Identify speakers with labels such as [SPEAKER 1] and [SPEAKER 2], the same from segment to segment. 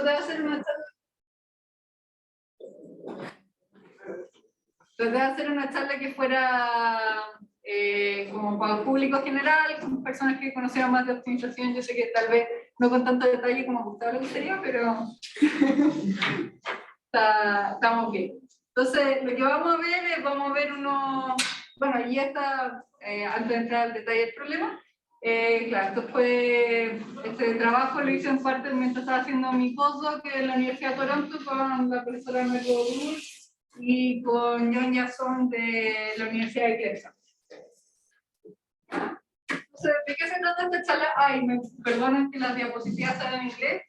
[SPEAKER 1] traté de hacer una charla que fuera como para el público general, con personas que conocieran más de optimización. Yo sé que tal vez no con tanto detalle como Gustavo le gustaría, pero estamos bien. Entonces, lo que vamos a ver es, bueno, y esta, antes de entrar al detalle del problema, claro, este trabajo lo hice en parte mientras estaba haciendo mi postdoc en la Universidad de Toronto con la profesora Merlo Dur y con John Jason de la Universidad de Clemson. Entonces, ¿de qué se trata esta charla? Ay, me perdonen que las diapositivas están en inglés,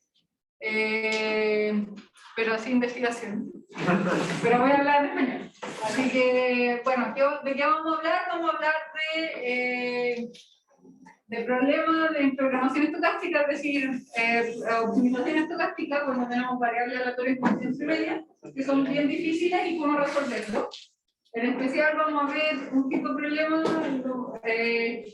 [SPEAKER 1] pero así investigación. Pero voy a hablar en español. Así que, bueno, ¿de qué vamos a hablar? Vamos a hablar de problemas de programación estocástica, es decir, optimización estocástica, cuando tenemos variables aleatorias con potencia media, que son bien difíciles y cómo resolverlo. En especial vamos a ver un tipo de problema que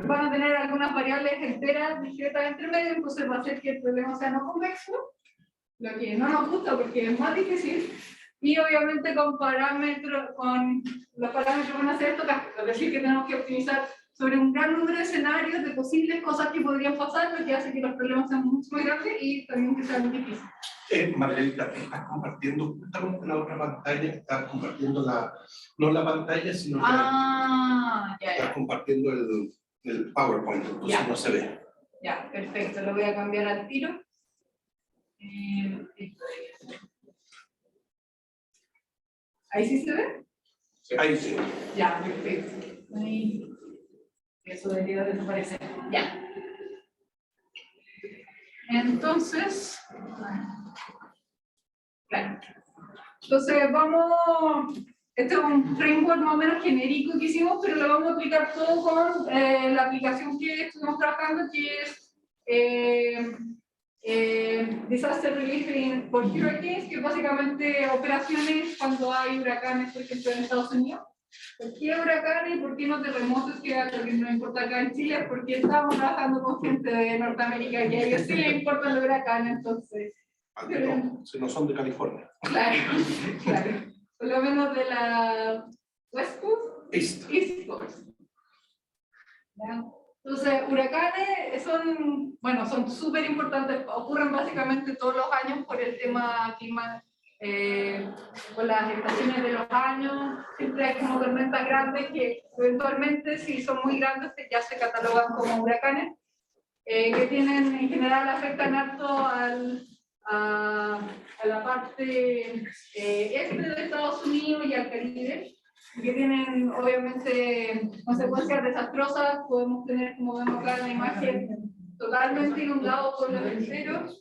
[SPEAKER 1] van a tener algunas variables enteras discretas entre medio, entonces va a hacer que el problema sea no convexo, lo que no nos gusta porque es más difícil, y obviamente con los parámetros van a ser estocásticos, es decir, que tenemos que optimizar sobre un gran número de escenarios de posibles cosas que podrían pasar, lo que hace que los problemas sean mucho más grandes y también que sean difíciles.
[SPEAKER 2] Margarita, estás compartiendo justamente la otra pantalla, estás compartiendo no la pantalla, sino que estás compartiendo el PowerPoint, entonces no se ve.
[SPEAKER 1] Ya, perfecto, lo voy a cambiar al tiro. ¿Ahí sí se ve?
[SPEAKER 2] Ahí sí.
[SPEAKER 1] Ya, perfecto. Ahí. Eso debería desaparecer. Ya. Entonces, claro. Entonces este es un framework más o menos genérico que hicimos, pero lo vamos a aplicar todo con la aplicación que estuvimos trabajando, que es Disaster Relief for Hurricanes, que es básicamente operaciones cuando hay huracanes, por ejemplo, en Estados Unidos. ¿Por qué huracanes y por qué no terremotos? Que es lo que nos importa acá en Chile, porque estamos trabajando con gente de Norteamérica que a ellos sí les importan los huracanes, entonces.
[SPEAKER 2] Si no son de California.
[SPEAKER 1] Claro, claro. Por lo menos de la West Coast, East Coast. ¿Ya? Entonces, huracanes son súper importantes, ocurren básicamente todos los años por el tema clima. Con las estaciones de los años, siempre hay como tormentas grandes que eventualmente, si son muy grandes, ya se catalogan como huracanes, que en general afectan harto a la parte este de Estados Unidos y al Caribe, que tienen obviamente consecuencias desastrosas. Podemos tener, como vemos acá en la imagen, totalmente inundados pueblos enteros,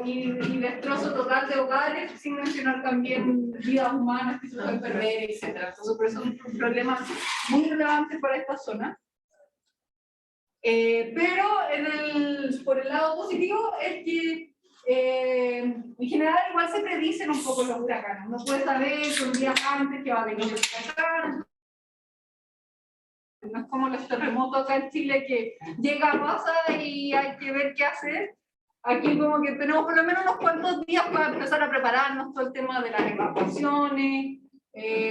[SPEAKER 1] y destrozo total de hogares, sin mencionar también vidas humanas que se pueden perder, etc. Entonces, por eso es un problema muy relevante para esta zona. Pero por el lado positivo es que en general igual se predicen un poco los huracanes. Uno puede saber un día antes que va a venir el huracán. No es como los terremotos acá en Chile que llega a pasar y hay que ver qué hacer. Aquí como que tenemos por lo menos unos cuantos días para empezar a prepararnos. Todo el tema de las evacuaciones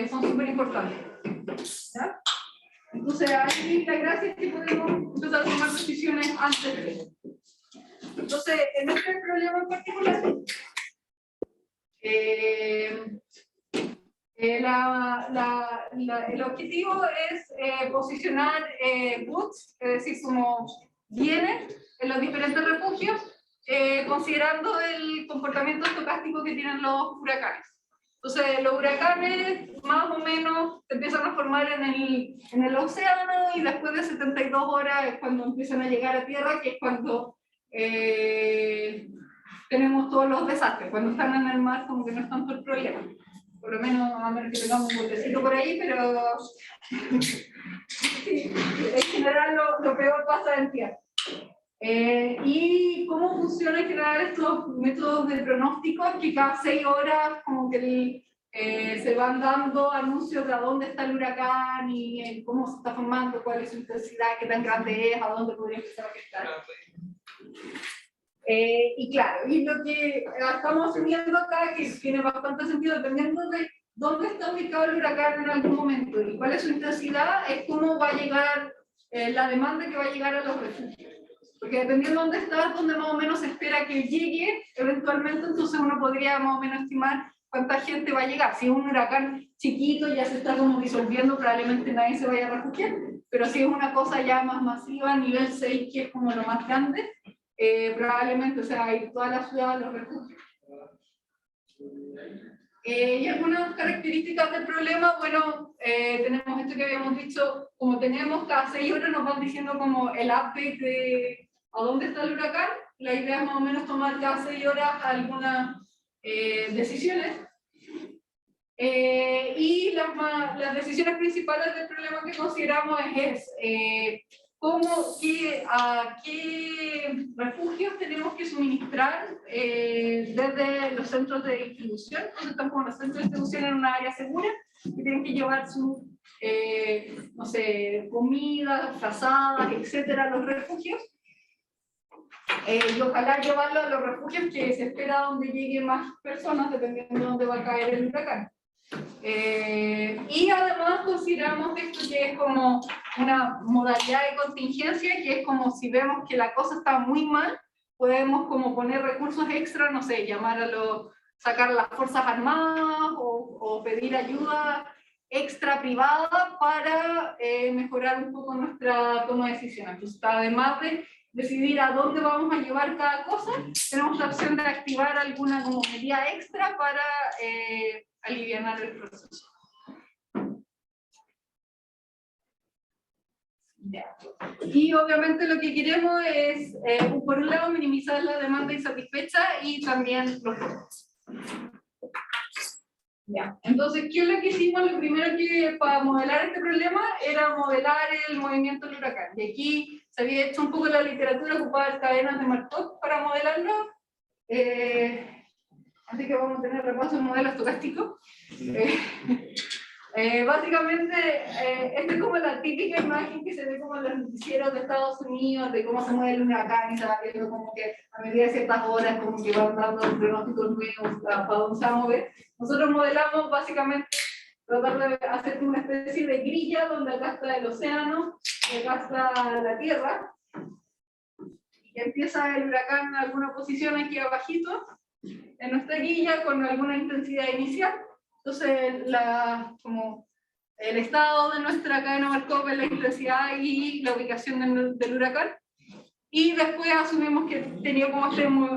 [SPEAKER 1] son súper importantes. ¿Ya? Entonces ahí la gracia es que podemos empezar a tomar decisiones antes de. Entonces, en este problema en particular, el objetivo es posicionar goods, es decir, como bienes en los diferentes refugios, considerando el comportamiento estocástico que tienen los huracanes. Entonces, los huracanes más o menos se empiezan a formar en el océano y después de 72 horas es cuando empiezan a llegar a tierra, que es cuando tenemos todos los desastres. Cuando están en el mar como que no es tanto el problema. Por lo menos a ver que tengamos un botecito por ahí, pero sí, en general lo peor pasa en tierra. ¿Y cómo funcionan en general estos métodos de pronóstico? Que cada 6 horas como que se van dando anuncios de a dónde está el huracán y cómo se está formando, cuál es su intensidad, qué tan grande es, a dónde podría empezar a afectar. Y claro, y lo que estamos asumiendo acá, que tiene bastante sentido, dependiendo de dónde está ubicado el huracán en algún momento y cuál es su intensidad, es cómo va a llegar la demanda que va a llegar a los refugios. Porque dependiendo de dónde está, donde más o menos se espera que llegue, eventualmente entonces uno podría más o menos estimar cuánta gente va a llegar. Si es un huracán chiquito, ya se está como disolviendo, probablemente nadie se vaya a refugiar, pero si es una cosa ya más masiva, nivel 6, que es como lo más grande, probablemente se va a ir toda la ciudad a los refugios. Y algunas características del problema, bueno, tenemos esto que habíamos dicho, como tenemos cada 6 horas nos van diciendo como el update de a dónde está el huracán, la idea es más o menos tomar cada 6 horas algunas decisiones. Y las decisiones principales del problema que consideramos es a qué refugios tenemos que suministrar desde los centros de distribución, donde están como los centros de distribución en una área segura, que tienen que llevar su, no sé, comida, frazadas, etcétera, a los refugios. Y ojalá llevarlo a los refugios que se espera donde lleguen más personas, dependiendo de dónde va a caer el huracán. Y además consideramos esto que es como una modalidad de contingencia, que es como si vemos que la cosa está muy mal, podemos como poner recursos extra, no sé, sacar las fuerzas armadas o pedir ayuda extra privada para mejorar un poco nuestra toma de decisiones. Entonces, además de decidir a dónde vamos a llevar cada cosa, tenemos la opción de activar alguna como medida extra para aliviar el proceso. Ya. Y obviamente lo que queremos es, por un lado, minimizar la demanda insatisfecha y también los costos. Ya. Entonces, ¿qué es lo que hicimos? Lo primero que para modelar este problema era modelar el movimiento del huracán. Y aquí se había hecho un poco la literatura ocupada cadenas de Markov para modelarlo. Así que vamos a tener repaso en modelo estocástico. Básicamente, esta es como la típica imagen que se ve como en los noticieros de Estados Unidos, de cómo se mueve el huracán y se va viendo como que a medida de ciertas horas, como que van dando pronósticos nuevos para dónde se va a mover. Nosotros modelamos básicamente tratar de hacer una especie de grilla donde acá está el océano y acá está la tierra. Y empieza el huracán en alguna posición aquí abajito, en nuestra grilla con alguna intensidad inicial. Entonces, como el estado de nuestra cadena Markov es la intensidad y la ubicación del huracán. Y después asumimos que tenía como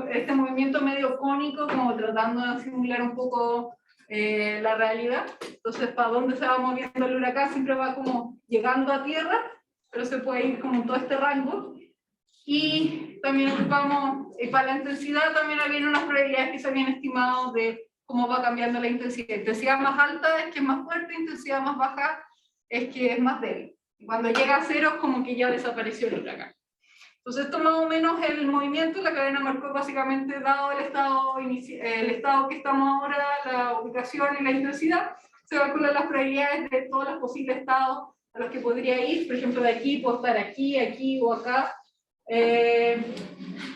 [SPEAKER 1] este movimiento medio cónico, como tratando de simular un poco la realidad. Entonces, para dónde se va moviendo el huracán siempre va como llegando a tierra, pero se puede ir como en todo este rango. Y también ocupamos, para la intensidad también había unas probabilidades que se habían estimado de cómo va cambiando la intensidad. Intensidad más alta es que es más fuerte, intensidad más baja es que es más débil. Cuando llega a cero es como que ya desapareció el huracán. Entonces esto más o menos el movimiento, la cadena Markov básicamente dado el estado que estamos ahora, la ubicación y la intensidad, se calculan las probabilidades de todos los posibles estados a los que podría ir. Por ejemplo, de aquí puedo estar aquí, aquí o acá.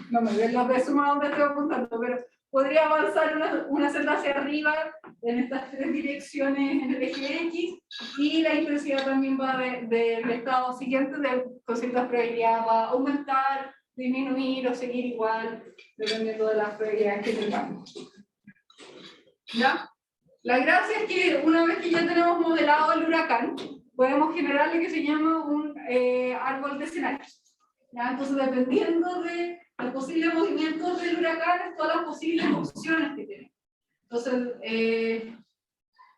[SPEAKER 1] No me ven los de suma donde estoy apuntando, pero podría avanzar una celda hacia arriba en estas 3 direcciones en el eje X, y la intensidad también va del estado siguiente, con ciertas probabilidades va a aumentar, disminuir o seguir igual, dependiendo de las probabilidades que tengamos. ¿Ya? La gracia es que una vez que ya tenemos modelado el huracán, podemos generar lo que se llama un árbol de escenarios. ¿Ya? Entonces, dependiendo de los posibles movimientos del huracán, todas las posibles opciones que tenemos. Entonces,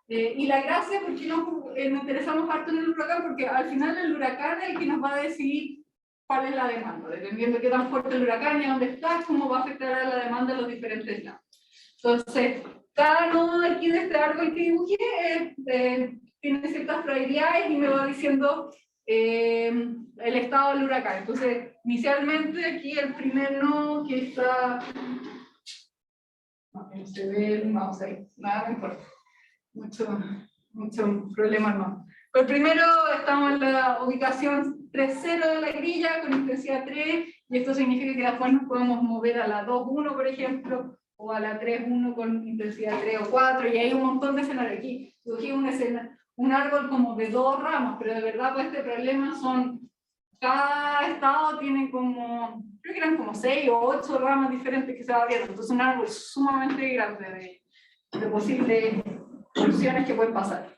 [SPEAKER 1] y la gracia, porque nos interesamos harto en el huracán, porque al final el huracán es el que nos va a decidir cuál es la demanda, dependiendo de qué tan fuerte el huracán y dónde está, cómo va a afectar a la demanda en los diferentes lados. Entonces, cada nodo de aquí de este árbol que dibujé tiene ciertas probabilidades y me va diciendo el estado del huracán. Entonces, inicialmente aquí el primer nodo que está... No se ve, vamos a ver, nada me importa. Mucho problema no. Pero primero estamos en la ubicación 3.0 de la grilla con intensidad 3 y esto significa que después nos podemos mover a la 2.1, por ejemplo, o a la 3.1 con intensidad 3 o 4, y hay un montón de escenarios. Aquí cogí un árbol como de 2 ramas, pero de verdad para este problema cada estado tiene como, creo que eran como 6 o 8 ramas diferentes que se van viendo, entonces un árbol sumamente grande de posibles soluciones que pueden pasar.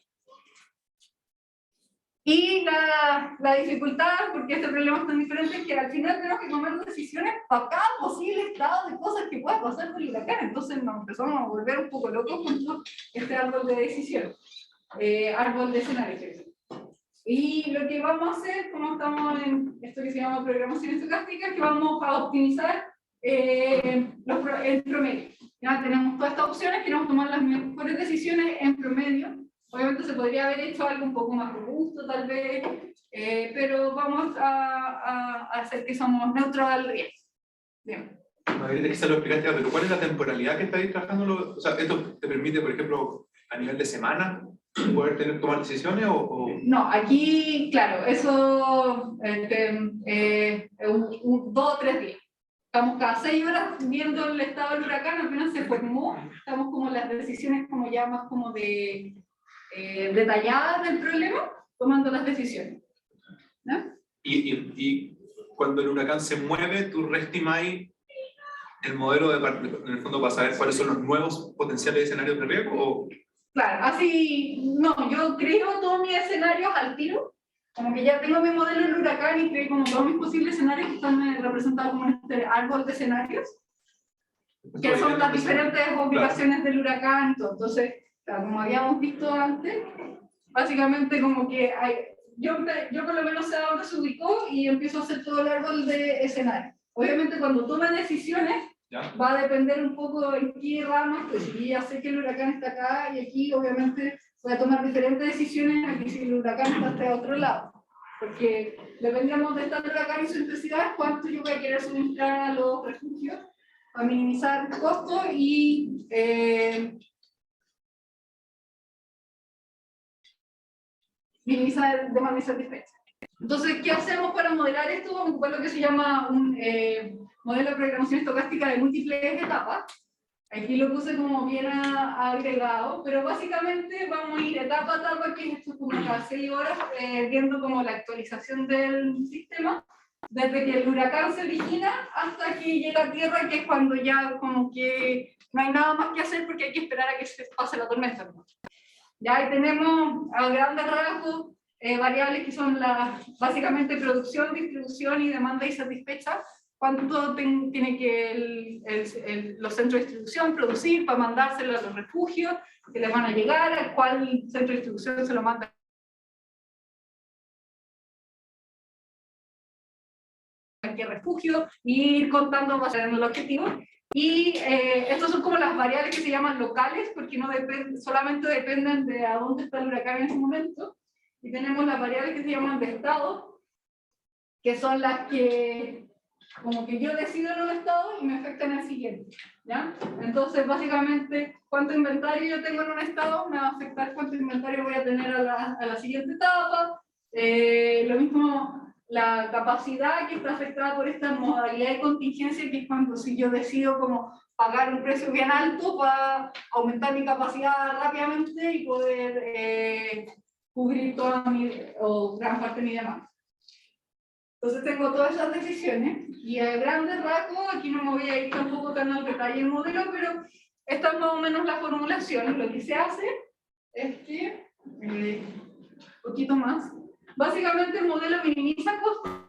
[SPEAKER 1] Y la dificultad, porque este problema es tan diferente, es que al final tenemos que tomar decisiones para cada posible estado de cosas que pueda pasar con el huracán. Entonces nos empezamos a volver un poco locos con este árbol de decisión, árbol de escenarios. Y lo que vamos a hacer, como estamos en esto que se llama programación estocástica, es que vamos a optimizar el promedio. Ya tenemos todas estas opciones, queremos tomar las mejores decisiones en promedio. Obviamente se podría haber hecho algo un poco más robusto, tal vez, pero vamos a hacer que somos neutros al riesgo. Bien.
[SPEAKER 3] Margarita, quizás lo explicaste, pero ¿cuál es la temporalidad que estáis trabajando? O sea, ¿esto te permite, por ejemplo, a nivel de semana, poder tomar decisiones o...?
[SPEAKER 1] No, aquí, claro, eso 2 o 3 días. Estamos cada 6 horas viendo el estado del huracán, apenas se formó, estamos como las decisiones como ya más como de detalladas del problema, tomando las decisiones. ¿No?
[SPEAKER 3] Y cuando el huracán se mueve, tú reestimáis el modelo en el fondo para saber cuáles son los nuevos potenciales escenarios de riesgo o...
[SPEAKER 1] Claro, así, no, yo creo todos mis escenarios al tiro, como que ya tengo mi modelo del huracán y creo como todos mis posibles escenarios que están representados como este árbol de escenarios, que son las diferentes ubicaciones del huracán. Entonces, claro, como habíamos visto antes, básicamente como que yo por lo menos sé a dónde se ubicó y empiezo a hacer todo el árbol de escenarios. Obviamente cuando toma decisiones,
[SPEAKER 3] ¿ya?
[SPEAKER 1] Va a depender un poco en qué ramas, pues si ya sé que el huracán está acá y aquí, obviamente voy a tomar diferentes decisiones aquí si el huracán está hasta otro lado. Porque dependemos de esta huracán y su intensidad, cuánto yo voy a querer suministrar a los refugios, a minimizar costos y minimizar demanda insatisfecha. Entonces, ¿qué hacemos para modelar esto? Vamos a ocupar lo que se llama un modelo de programación estocástica de múltiples etapas. Aquí lo puse como bien agregado, pero básicamente vamos a ir etapa a etapa, que es esto como cada 6 horas, viendo como la actualización del sistema, desde que el huracán se origina hasta que llega a tierra, que es cuando ya como que no hay nada más que hacer porque hay que esperar a que se pase la tormenta, ¿no? Ya ahí tenemos a grandes rasgos variables que son básicamente producción, distribución y demanda insatisfecha. ¿Cuánto tiene que los centros de distribución producir para mandárselo a los refugios que les van a llegar? ¿A cuál centro de distribución se lo manda? ¿A qué refugio? Y ir contando basado en el objetivo. Y estos son como las variables que se llaman locales, porque no solamente dependen de a dónde está el huracán en ese momento. Y tenemos las variables que se llaman de estado, que son las que como que yo decido en un estado y me afectan al siguiente, ¿ya? Entonces, básicamente, cuánto inventario yo tengo en un estado me va a afectar cuánto inventario voy a tener a la siguiente etapa. Lo mismo, la capacidad que está afectada por esta modalidad de contingencia, que es cuando si yo decido como pagar un precio bien alto para aumentar mi capacidad rápidamente y poder cubrir toda o gran parte de mi demanda. Entonces tengo todas esas decisiones y a grandes rasgos, aquí no me voy a ir tampoco tan al detalle del modelo, pero esta es más o menos la formulación. Lo que se hace es que, un poquito más, básicamente el modelo minimiza costos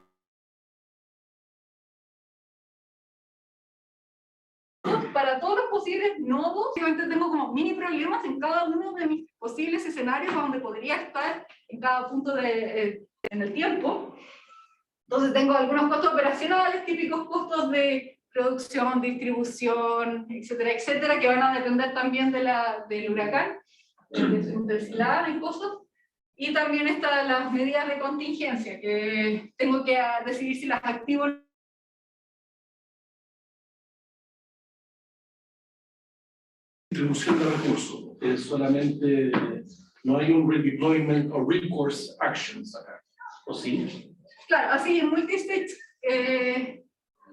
[SPEAKER 1] para todos los posibles nodos. Básicamente tengo como mini problemas en cada uno de mis posibles escenarios donde podría estar en cada punto en el tiempo. Entonces tengo algunos costos operacionales, típicos costos de producción, distribución, etcétera, etcétera, que van a depender también del huracán, de su intensidad y cosas. Y también están las medidas de contingencia, que tengo que decidir si las activo.
[SPEAKER 2] Distribución de recursos, es solamente, no hay un redeployment o recourse actions acá, ¿o sí?
[SPEAKER 1] Claro, así en multistage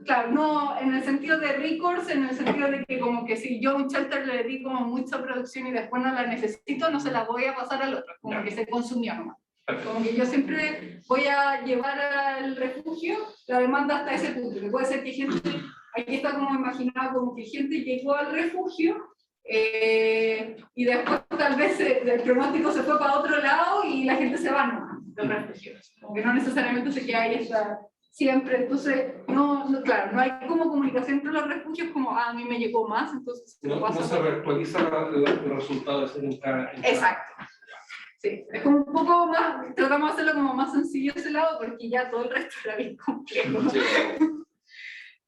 [SPEAKER 1] Claro, no en el sentido de recourse, en el sentido de que como que si yo a un shelter le di como mucha producción y después no la necesito, no se la voy a pasar al otro, como que se consumió nomás. Como que yo siempre voy a llevar al refugio la demanda hasta ese punto, que puede ser que gente, aquí está como imaginado como que gente llegó al refugio y después tal vez el pronóstico se fue para otro lado y la gente se va nomás del refugio, como que no necesariamente se queda ahí hasta siempre, entonces claro, no hay como comunicación entre los refugios como a mí me llegó más, entonces
[SPEAKER 2] no se reactualiza el resultado de ser en cada.
[SPEAKER 1] Exacto. Sí, es como un poco más, tratamos de hacerlo como más sencillo ese lado porque ya todo el resto era bien complejo.
[SPEAKER 4] Sí.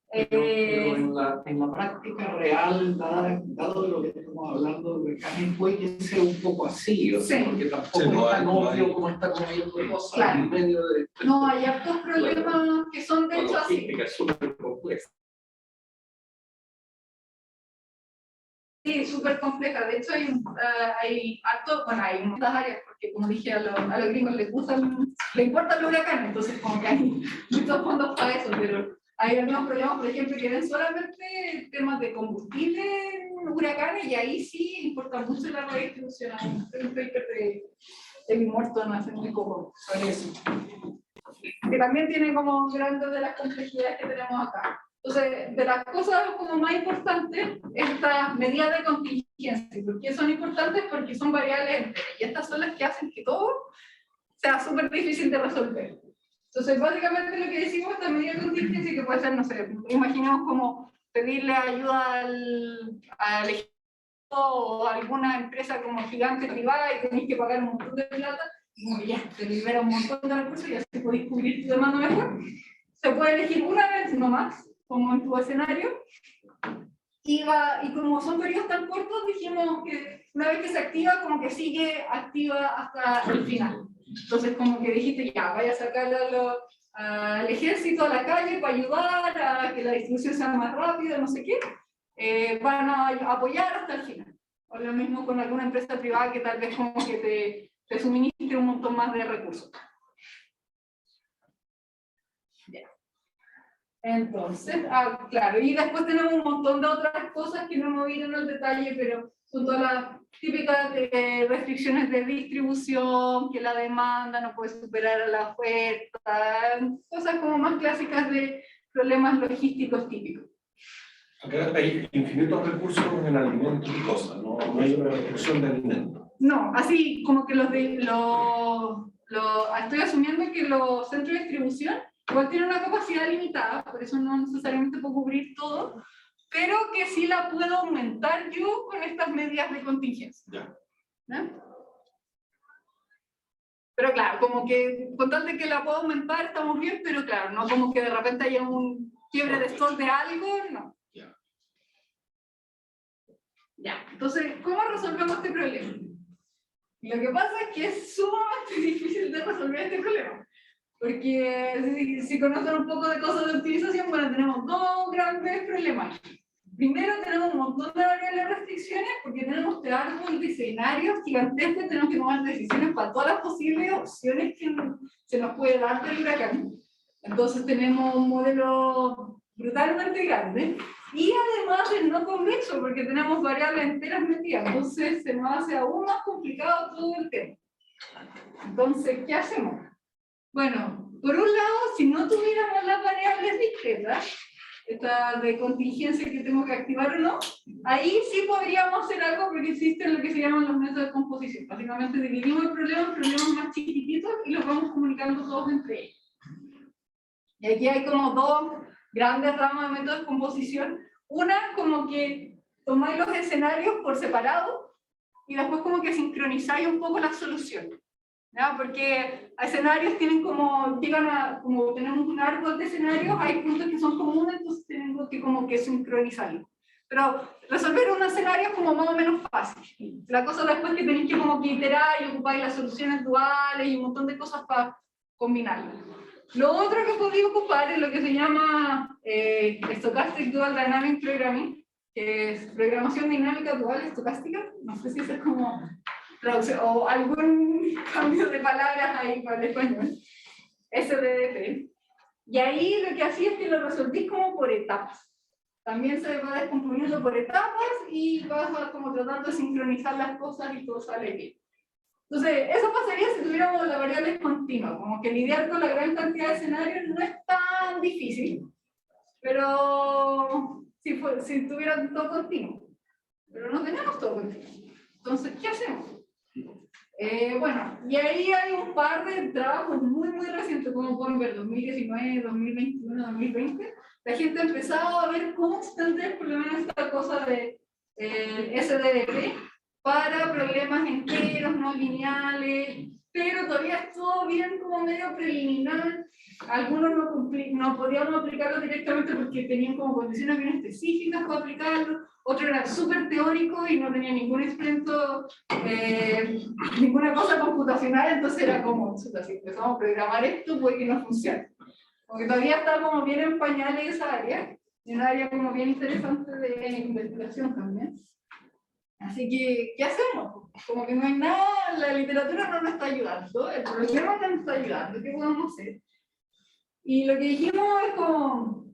[SPEAKER 4] Pero en la práctica real, dado de lo que estamos hablando, también puede que sea un poco así, o sea, porque tampoco es tan obvio como está comiendo cosas
[SPEAKER 1] Claro.
[SPEAKER 4] en medio de...
[SPEAKER 1] No, hay hartos problemas que son de hecho así.
[SPEAKER 4] Es súper compleja.
[SPEAKER 1] Sí, súper compleja. De hecho, hay harto, bueno, hay muchas áreas, porque como dije, a los gringos les importan los huracanes, entonces como que hay muchos fondos para eso, pero hay algunos problemas, por ejemplo, que ven solamente temas de combustible en huracanes, y ahí sí importa mucho la redistribución. Hay un paper de Morton hace muy poco sobre eso. Que también tiene como grandes de las complejidades que tenemos acá. Entonces, de las cosas como más importantes, estas medidas de contingencia. ¿Por qué son importantes? Porque son variables enteras, y estas son las que hacen que todo sea súper difícil de resolver. Entonces, básicamente lo que decimos, esta medida de contingencia, que puede ser, no sé, imaginemos como pedirle ayuda al ejército o a alguna empresa como gigante privada y tenéis que pagar un montón de plata, y como ya te libera un montón de recursos y así podéis cubrir tu demanda mejor. Se puede elegir una vez, no más, como en tu escenario, y como son periodos tan cortos, dijimos que una vez que se activa, como que sigue activa hasta el final. Entonces, como que dijiste, ya, vaya a sacar al ejército a la calle para ayudar a que la distribución sea más rápida, no sé qué, van a apoyar hasta el final. O lo mismo con alguna empresa privada que tal vez como que te suministre un montón más de recursos. Entonces, claro, y después tenemos un montón de otras cosas que no hemos ido en el detalle, pero son todas las típicas restricciones de distribución, que la demanda no puede superar a la oferta, cosas como más clásicas de problemas logísticos típicos.
[SPEAKER 2] Acá hay infinitos recursos en alimentos y cosas, no hay una restricción de alimentos.
[SPEAKER 1] No, así como que estoy asumiendo que los centros de distribución igual tienen una capacidad limitada, por eso no necesariamente puedo cubrir todo, pero que sí la puedo aumentar yo con estas medidas de contingencia. ¿No? Pero claro, como que con tal de que la puedo aumentar estamos bien, pero claro, no como que de repente haya un quiebre de stock de algo, no. Ya, entonces, ¿cómo resolvemos este problema? Lo que pasa es que es sumamente difícil de resolver este problema. Porque si conocen un poco de cosas de optimización, bueno, tenemos dos grandes problemas. Primero, tenemos un montón de variables de restricciones, porque tenemos este árbol de escenarios gigantescos, tenemos que tomar decisiones para todas las posibles opciones que se nos puede dar del huracán. Entonces tenemos un modelo brutalmente grande, y además es no convexo, porque tenemos variables enteras metidas, entonces se nos hace aún más complicado todo el tema. Entonces, ¿qué hacemos? Bueno, por un lado, si no tuviéramos las variables discretas, esta de contingencia que tengo que activar o no, ahí sí podríamos hacer algo porque existen lo que se llaman los métodos de composición. Básicamente dividimos el problema en problemas más chiquititos y los vamos comunicando todos entre ellos. Y aquí hay como dos grandes ramas de métodos de composición. Una, como que tomáis los escenarios por separado y después como que sincronizáis un poco las soluciones. ¿Ya? Porque escenarios tienen como, como tenemos un árbol de escenarios, hay puntos que son comunes, entonces tenemos que como que sincronizarlos. Pero resolver un escenario es como más o menos fácil. La cosa después que tenéis que como que iterar y ocupar las soluciones duales y un montón de cosas para combinarlas. Lo otro que podéis ocupar es lo que se llama Stochastic Dual Dynamic Programming, que es programación dinámica dual estocástica. No sé si eso es como traducción o algún cambio de palabras ahí para el español. SDDP. Y ahí lo que hacía es que lo resolvís como por etapas. También se va descomponiendo por etapas y vas como tratando de sincronizar las cosas y todo sale bien. Entonces, eso pasaría si tuviéramos la variable continua, como que lidiar con la gran cantidad de escenarios no es tan difícil, pero si tuvieran todo continuo. Pero no tenemos todo continuo. Entonces, ¿qué hacemos? Bueno, y ahí hay un par de trabajos muy recientes, como pueden ver, 2019, 2021, 2020. La gente ha empezado a ver cómo extender por lo menos esta cosa de SDDP para problemas enteros, no lineales, pero todavía es todo bien como medio preliminar. Algunos no podíamos aplicarlo directamente porque tenían como condiciones bien específicas para aplicarlo. Otro era súper teórico y no tenía ningún instrumento, ninguna cosa computacional, entonces era como, si empezamos a programar esto, puede que no funcione. Porque todavía está como bien en pañales esa área, y una área como bien interesante de investigación también. Así que, ¿qué hacemos? Como que no hay nada, la literatura no nos está ayudando, el problema no nos está ayudando, ¿qué podemos hacer? Y lo que dijimos es como,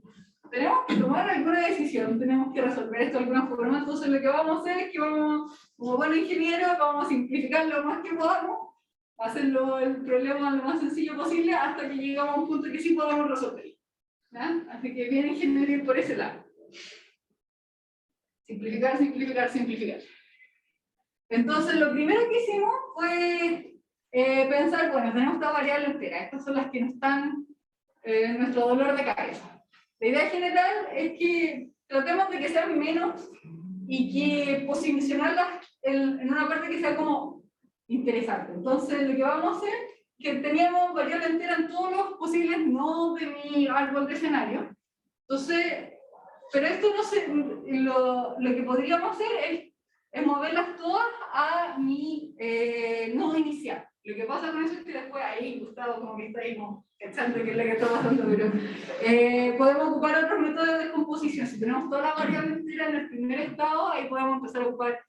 [SPEAKER 1] tenemos que tomar alguna decisión, tenemos que resolver esto de alguna forma, entonces lo que vamos a hacer es que vamos, como buenos ingenieros, vamos a simplificar lo más que podamos, hacerlo el problema lo más sencillo posible hasta que llegamos a un punto que sí podamos resolver. ¿Ya? Así que bien ingeniería por ese lado. Simplificar, simplificar, simplificar. Entonces lo primero que hicimos fue pensar, bueno, tenemos esta variable entera, estas son las que nos están nuestro dolor de cabeza. La idea general es que tratemos de que sean menos y que posicionarlas en una parte que sea como interesante. Entonces lo que vamos a hacer es que teníamos variable entera en todos los posibles nodos de mi árbol de escenario. Entonces, pero esto no se, lo que podríamos hacer es moverlas todas a mi nodo inicial. Lo que pasa con eso es que después ahí, Gustavo, como que está ahí pensando qué es lo que está pasando, pero podemos ocupar otros métodos de descomposición. Si tenemos toda la variable entera en el primer estado, ahí podemos empezar a ocupar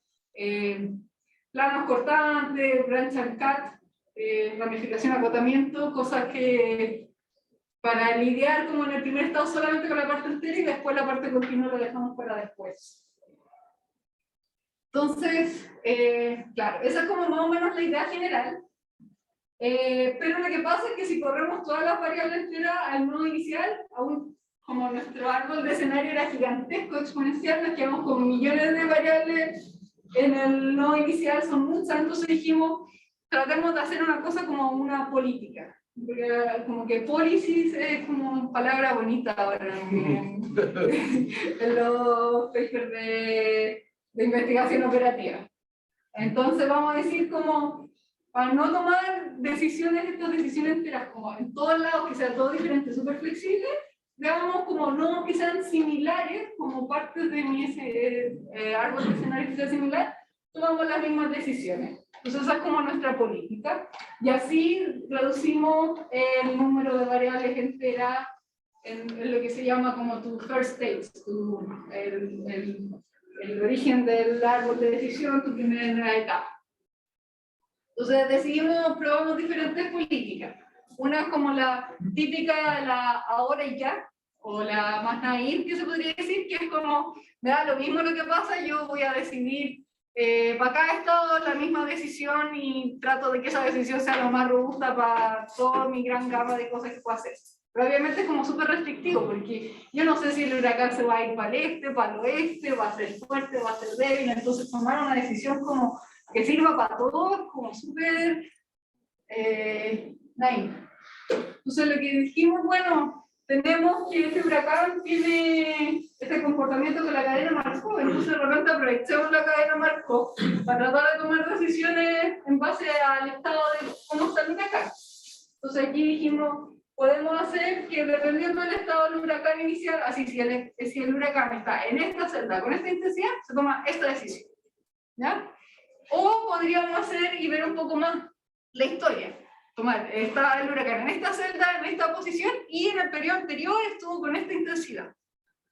[SPEAKER 1] planos cortantes, branch and cut, ramificación, acotamiento, cosas que para lidiar como en el primer estado solamente con la parte entera y después la parte continua la dejamos para después. Entonces, claro, esa es como más o menos la idea general. Pero lo que pasa es que si corremos todas las variables enteras al nodo inicial, aún como nuestro árbol de escenario era gigantesco, exponencial, nos quedamos con millones de variables en el nodo inicial, son muchas, entonces dijimos, tratemos de hacer una cosa como una política. Porque como que policies es como palabra bonita ahora en los papers de investigación operativa. Entonces vamos a decir como, para no tomar decisiones, estas decisiones enteras como en todos lados, que sea todo diferente, súper flexible, veamos como no que sean similares, como partes de mi árbol de escenario que sea similar, tomamos las mismas decisiones. Entonces esa es como nuestra política. Y así reducimos el número de variables enteras en lo que se llama como tu first stage, el origen del árbol de decisión, tu primera etapa. Entonces probamos diferentes políticas. Una es como la típica, la ahora y ya, o la más naive que se podría decir, que es como, me da lo mismo lo que pasa, yo voy a decidir para cada estado la misma decisión y trato de que esa decisión sea lo más robusta para toda mi gran gama de cosas que puedo hacer. Pero obviamente es como súper restrictivo, porque yo no sé si el huracán se va a ir para el este, para el oeste, va a ser fuerte, va a ser débil, entonces tomar una decisión como que sirva para todos, como súper naive. Entonces lo que dijimos, bueno, tenemos que este huracán tiene este comportamiento con la cadena Markov, entonces de repente aprovechemos la cadena Markov para tratar de tomar decisiones en base al estado de cómo está el huracán. Entonces aquí dijimos, podemos hacer que dependiendo del estado del huracán inicial, así si el huracán está en esta celda con esta intensidad, se toma esta decisión. ¿Ya? O podríamos hacer y ver un poco más la historia. Tomar, está el huracán en esta celda, en esta posición, y en el periodo anterior estuvo con esta intensidad.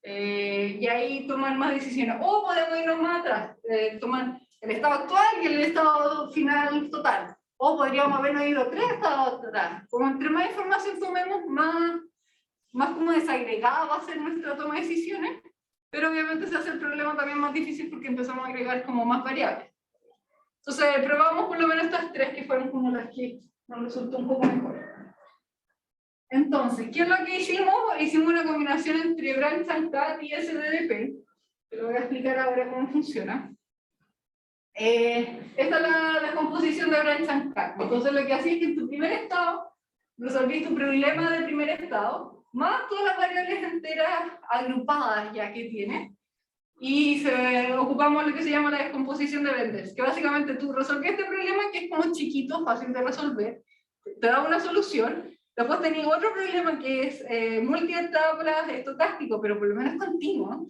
[SPEAKER 1] Y ahí tomar más decisiones. O podemos irnos más atrás, tomar el estado actual y el estado final total. O podríamos habernos ido 3 estados atrás. Como entre más información tomemos, más más como desagregada va a ser nuestra toma de decisiones, pero obviamente se hace el problema también más difícil porque empezamos a agregar como más variables. Entonces probamos por lo menos estas tres que fueron como las que nos resultó un poco mejor. Entonces, ¿qué es lo que hicimos? Hicimos una combinación entre Branch and Cat y SDDP. Te lo voy a explicar ahora cómo funciona. Esta es la composición de Branch and Cat. Entonces lo que hacía es que en tu primer estado resolvís tu problema de primer estado, más todas las variables enteras agrupadas ya que tiene, y ocupamos lo que se llama la descomposición de Benders, que básicamente tú resolvís este problema que es como chiquito, fácil de resolver, te da una solución. Después tenéis otro problema que es multietapas estocástico, pero por lo menos continuo.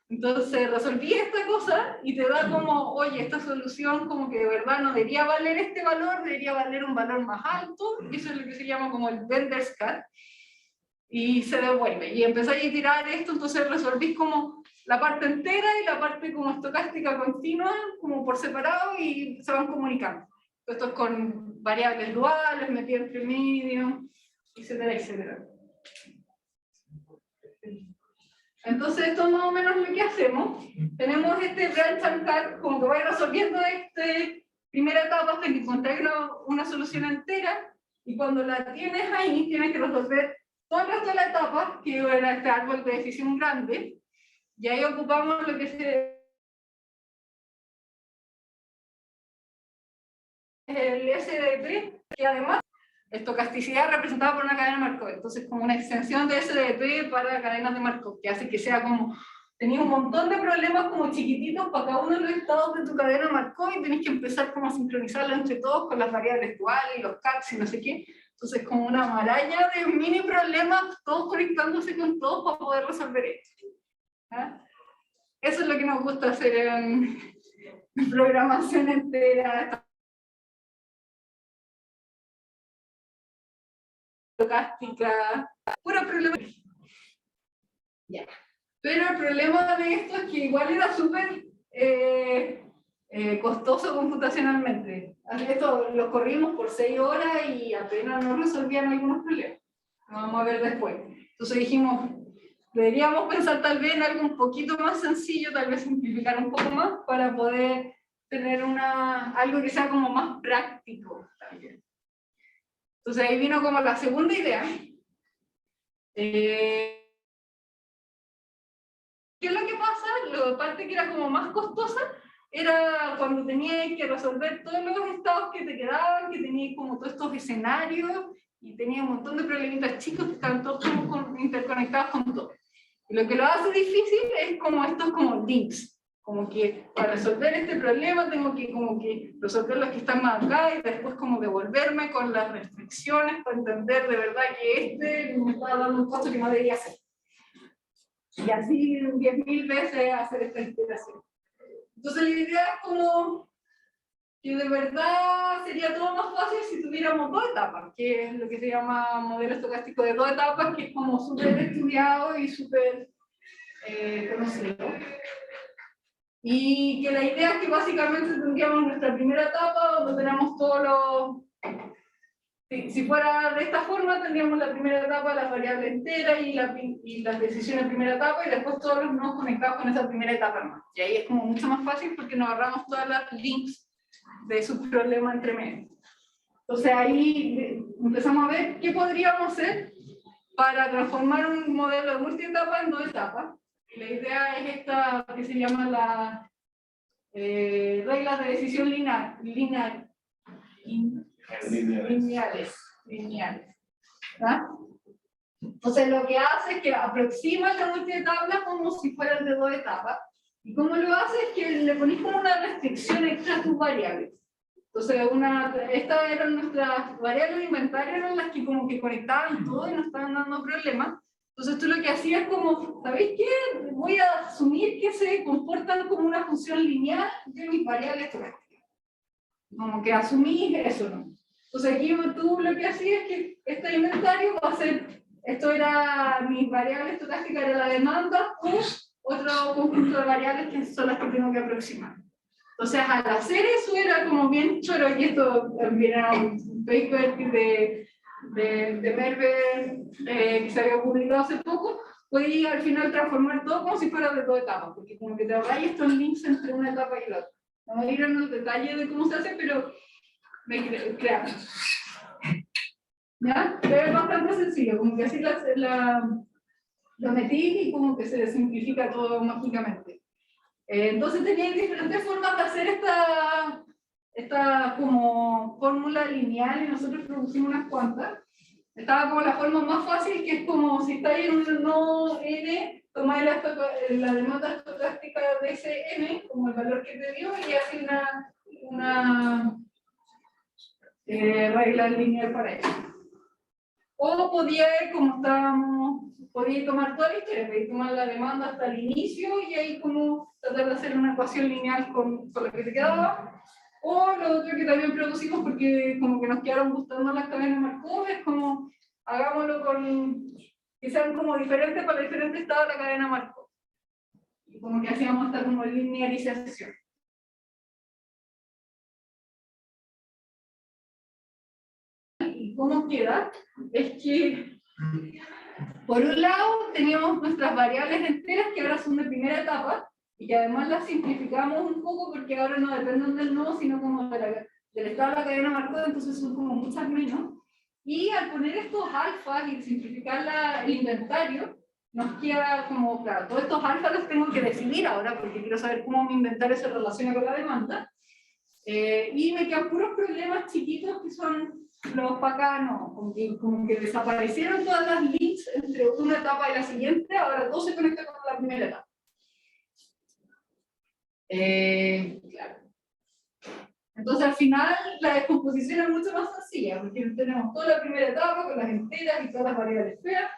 [SPEAKER 1] Entonces resolví esta cosa y te da como, oye, esta solución como que de verdad no debería valer este valor, debería valer un valor más alto. Eso es lo que se llama como el Benders Cat. Y se devuelve. Y empezáis a tirar esto, entonces resolvís como la parte entera y la parte como estocástica continua, como por separado, y se van comunicando. Esto es con variables duales, metidas entre medio, etcétera, etcétera. Entonces esto es más o menos lo que hacemos. Tenemos este Branch and Cat, como que vais resolviendo esta primera etapa hasta que encontráis una solución entera, y cuando la tienes ahí, tienes que resolver todo el resto de la etapa, que era este árbol de decisión grande, y ahí ocupamos lo que el SDP, que además estocasticidad representada por una cadena Markov, entonces como una extensión de SDP para cadenas de Markov, que hace que sea como, tenías un montón de problemas como chiquititos para cada uno de los estados de tu cadena Markov, y tenés que empezar como a sincronizarlo entre todos con las variables duales, los cats y no sé qué. Entonces como una maraña de mini problemas, todos conectándose con todos para poder resolver esto. ¿Ah? Eso es lo que nos gusta hacer en programación entera, estocástica, puro problema. Ya. Pero el problema de esto es que igual era súper costoso computacionalmente. Esto lo corrimos por 6 horas y apenas nos resolvían algunos problemas. Lo vamos a ver después. Entonces dijimos, deberíamos pensar tal vez en algo un poquito más sencillo, tal vez simplificar un poco más para poder tener algo que sea como más práctico también. Entonces ahí vino como la segunda idea. ¿Qué es lo que pasa? La parte que era como más costosa era cuando tenías que resolver todos los estados que te quedaban, que tenías como todos estos escenarios y tenías un montón de problemitas chicos que estaban todos como interconectados con todo. Y lo que lo hace difícil es como estos como links, como que para resolver este problema tengo que como que resolver los que están más acá y después como devolverme con las restricciones para entender de verdad que me está dando un paso que no debería hacer. Y así 10.000 veces hacer esta integración. Entonces la idea es como que de verdad sería todo más fácil si tuviéramos 2 etapas, que es lo que se llama modelo estocástico de 2 etapas, que es como súper estudiado y súper conocido. Y que la idea es que básicamente tendríamos nuestra primera etapa donde tenemos todos los... Si fuera de esta forma, tendríamos la primera etapa, las variables enteras y las decisiones de primera etapa, y después todos los nodos conectados con esa primera etapa más. Y ahí es como mucho más fácil porque nos ahorramos todas las links de sus problemas entre medio. Entonces ahí empezamos a ver qué podríamos hacer para transformar un modelo de multietapa en 2 etapas. Y la idea es esta que se llama la reglas de decisión lineales. ¿Ah? Entonces lo que hace es que aproxima la multietapa como si fueran de 2 etapas, y como lo hace es que le pones como una restricción extra a tus variables. Entonces estas eran nuestras variables de inventario, eran las que como que conectaban todo y nos estaban dando problemas. Entonces tú lo que hacías es como, ¿sabéis qué? Voy a asumir que se comportan como una función lineal de mis variables estocásticas. Como que asumís eso, ¿no? Entonces aquí tú lo que hacías es que este inventario va a ser, esto era mis variables estocásticas, era la demanda, plus otro conjunto de variables que son las que tengo que aproximar. Entonces al hacer eso era como bien choro, y esto viene a un paper de Merber, que se había publicado hace poco, podéis al final transformar todo como si fuera de dos etapas, porque como que te ahorráis estos links entre una etapa y la otra. No voy a ir en los detalles de cómo se hace, pero créanme. ¿Ya? Pero es bastante sencillo, como que así lo metí y como que se simplifica todo mágicamente. Entonces tenían diferentes formas de hacer esta como fórmula lineal y nosotros producimos unas cuantas. Estaba como la forma más fácil, que es como si estáis en un nodo n, tomáis la demanda estocástica de ese n, como el valor que te dio, y hace una regla lineal para eso. O podía, como estábamos, podía tomar toda la historia, podía tomar la demanda hasta el inicio y ahí como tratar de hacer una ecuación lineal con lo que te quedaba. O lo otro que también producimos, porque como que nos quedaron gustando las cadenas Markov, es como hagámoslo con que sean como diferentes para diferentes estados de la cadena Markov. Y como que hacíamos hasta como linearización. Y cómo queda es que por un lado teníamos nuestras variables enteras que ahora son de primera etapa y que además las simplificamos un poco porque ahora no dependen del nodo sino como del estado de la cadena Markov, entonces son como muchas menos. Y al poner estos alfas y simplificar el inventario, nos queda como, claro, todos estos alfas los tengo que decidir ahora porque quiero saber cómo mi inventario se relaciona con la demanda. Y me quedan puros problemas chiquitos que son los bacanos, como que desaparecieron todas las links entre una etapa y la siguiente, ahora todo se conecta con la primera etapa. Claro. Entonces al final la descomposición es mucho más sencilla, porque tenemos toda la primera etapa con las enteras y todas las variables feas,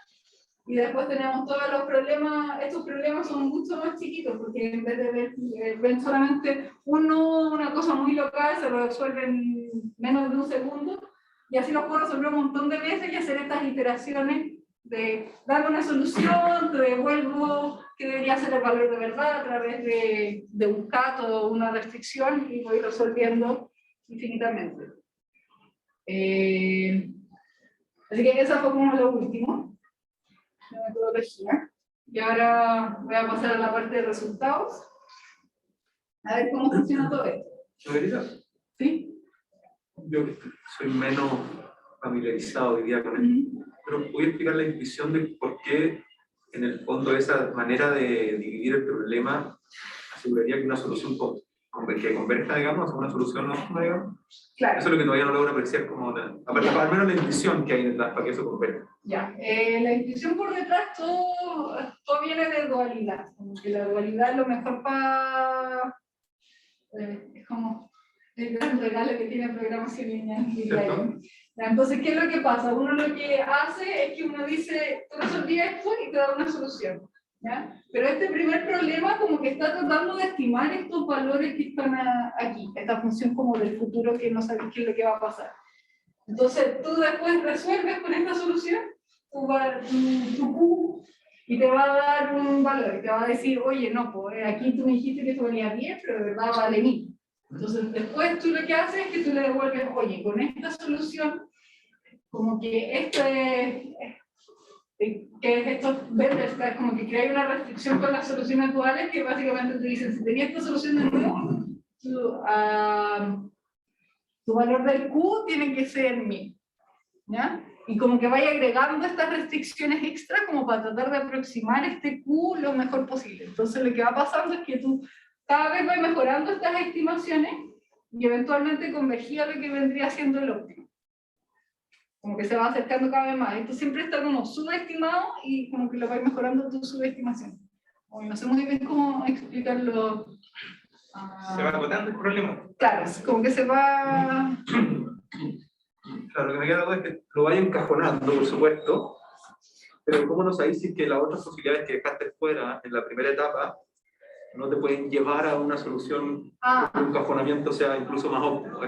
[SPEAKER 1] y después tenemos todos los problemas. Estos problemas son mucho más chiquitos, porque en vez de ver solamente una cosa muy local, se lo resuelven en menos de un segundo, y así los puedo resolver un montón de veces y hacer estas iteraciones de darle una solución, te devuelvo que debería ser el valor de verdad a través de un cat o una restricción y voy resolviendo infinitamente. Así que eso fue como lo último, la metodología. Y ahora voy a pasar a la parte de resultados. A ver cómo funciona todo esto. ¿Sí?
[SPEAKER 3] Yo soy menos familiarizado hoy día con esto, pero voy a explicar la intuición de por qué en el fondo esa manera de dividir el problema aseguraría que una solución que converja, digamos, a una solución óptima, digamos.
[SPEAKER 1] Claro.
[SPEAKER 3] Eso es lo que todavía no logro apreciar como aparte, al menos la intuición que hay detrás para que eso converja.
[SPEAKER 1] Ya, la intuición por detrás, todo viene de dualidad, como que la dualidad es lo mejor para... es como el gran regalo que tiene programación lineal. Entonces, ¿qué es lo que pasa? Uno lo que hace es que uno dice, tú resolví esto y te da una solución, ¿ya? Pero este primer problema como que está tratando de estimar estos valores que están aquí, esta función como del futuro que no sabes qué es lo que va a pasar. Entonces, tú después resuelves con esta solución tu Q y te va a dar un valor, y te va a decir, oye, no, pues aquí tú me dijiste que esto valía 10, pero de verdad vale 1000. Entonces, después tú lo que haces es que tú le devuelves, oye, con esta solución, como que esto es como que crea una restricción con las soluciones actuales que básicamente te dicen, si tenías esta solución de nuevo, tu valor del Q tiene que ser 1000, ¿ya? Y como que vaya agregando estas restricciones extra como para tratar de aproximar este Q lo mejor posible. Entonces lo que va pasando es que tú cada vez vas mejorando estas estimaciones y eventualmente convergía lo que vendría siendo el óptimo. Como que se va acercando cada vez más. Esto siempre está como subestimado y como que lo vas mejorando tu subestimación. No sé muy bien cómo explicarlo.
[SPEAKER 3] Se va agotando el problema.
[SPEAKER 1] Claro, es como que se va...
[SPEAKER 3] Claro, lo que me queda duda es que lo vaya encajonando, por supuesto, pero ¿cómo no sabéis si es que las otras posibilidades que dejaste fuera en la primera etapa no te pueden llevar a una solución de un encajonamiento sea incluso más óptimo?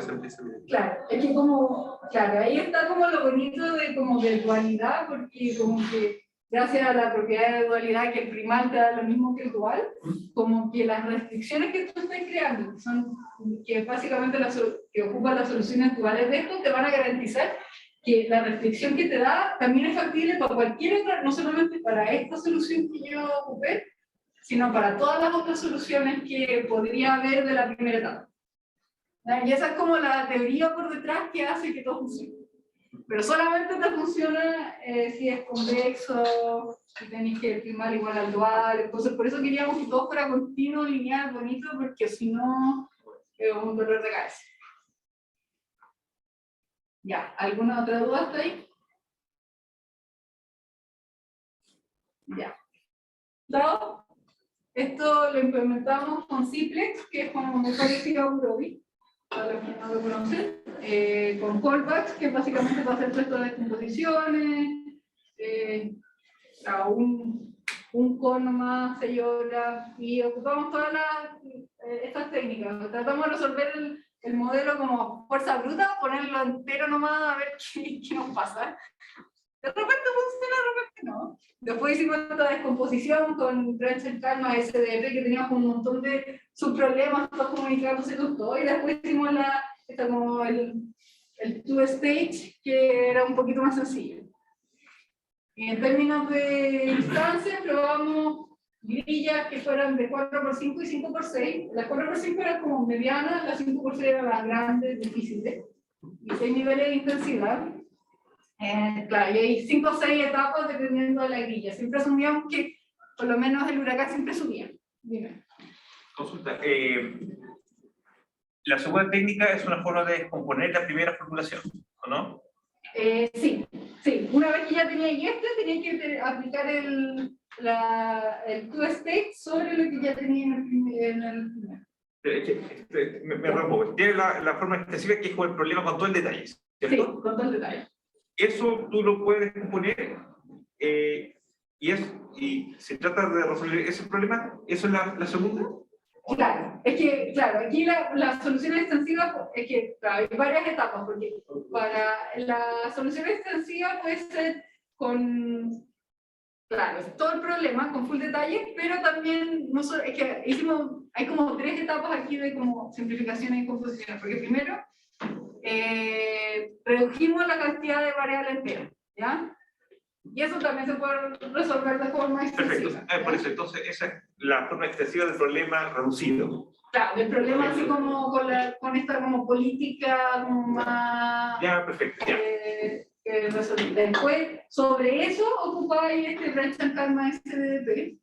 [SPEAKER 1] Claro, es que como, claro, ahí está como lo bonito de dualidad, porque como que gracias a la propiedad de dualidad que el primal te da lo mismo que el dual, como que las restricciones que tú estás creando, que básicamente que ocupan las soluciones duales de esto, te van a garantizar que la restricción que te da también es factible para cualquier otra, no solamente para esta solución que yo ocupé, sino para todas las otras soluciones que podría haber de la primera etapa. Y esa es como la teoría por detrás que hace que todo funcione. Pero solamente te funciona si es convexo, si tenéis que estimar igual al dual. Entonces, por eso queríamos que todo fuera continuo, lineal, bonito, porque si no, es un dolor de cabeza. Ya, ¿alguna otra duda hasta ahí? Ya. ¿Todo? Esto lo implementamos con Simplex, que es como muy parecido a Groovy, para los que no lo conocen, con callbacks, que básicamente va a hacer texto de descomposiciones, un cono más, 6 horas, y ocupamos todas estas técnicas. Tratamos de resolver el modelo como fuerza bruta, ponerlo entero nomás a ver qué nos pasa. De repente funciona, de repente no. Después hicimos esta descomposición con Branch Calma SDP, que teníamos un montón de subproblemas, todos comunicándose con todo, y después hicimos como el two-stage, que era un poquito más sencillo. Y en términos de instancias, probamos grillas que fueran de 4x5 y 5x6. Las 4x5 eran como medianas, las 5x6 eran las grandes, difíciles, y 6 niveles de intensidad. Claro, y hay 5 o 6 etapas dependiendo de la grilla. Siempre asumíamos que por lo menos el huracán siempre subía. Dime.
[SPEAKER 5] Consulta. La segunda técnica es una forma de descomponer la primera formulación, ¿o no?
[SPEAKER 1] Sí. Una vez que ya tenía tenía que aplicar el two-state sobre lo que ya tenía en el primer.
[SPEAKER 5] Me rompo. Tiene la forma extensiva que es con el problema con todo el detalle, ¿cierto?
[SPEAKER 1] Sí, con todo el detalle.
[SPEAKER 5] Eso tú lo puedes componer y se trata de resolver ese problema. ¿Eso es la segunda?
[SPEAKER 1] Claro, es que, aquí la solución extensiva es que hay varias etapas, porque para la solución extensiva puede ser con, todo el problema, con full detalle, pero también, es que hay como 3 etapas aquí de como simplificaciones y composiciones, porque primero, redujimos la cantidad de variables enteras, ¿ya? Y eso también se puede resolver de forma extensiva.
[SPEAKER 5] Perfecto. Por eso, entonces, esa es la forma extensiva del problema reducido.
[SPEAKER 1] Claro, del problema así como con esta como política como más...
[SPEAKER 5] Ya, perfecto, ya.
[SPEAKER 1] Después, sobre eso, ocupáis este Branch Calma SDP.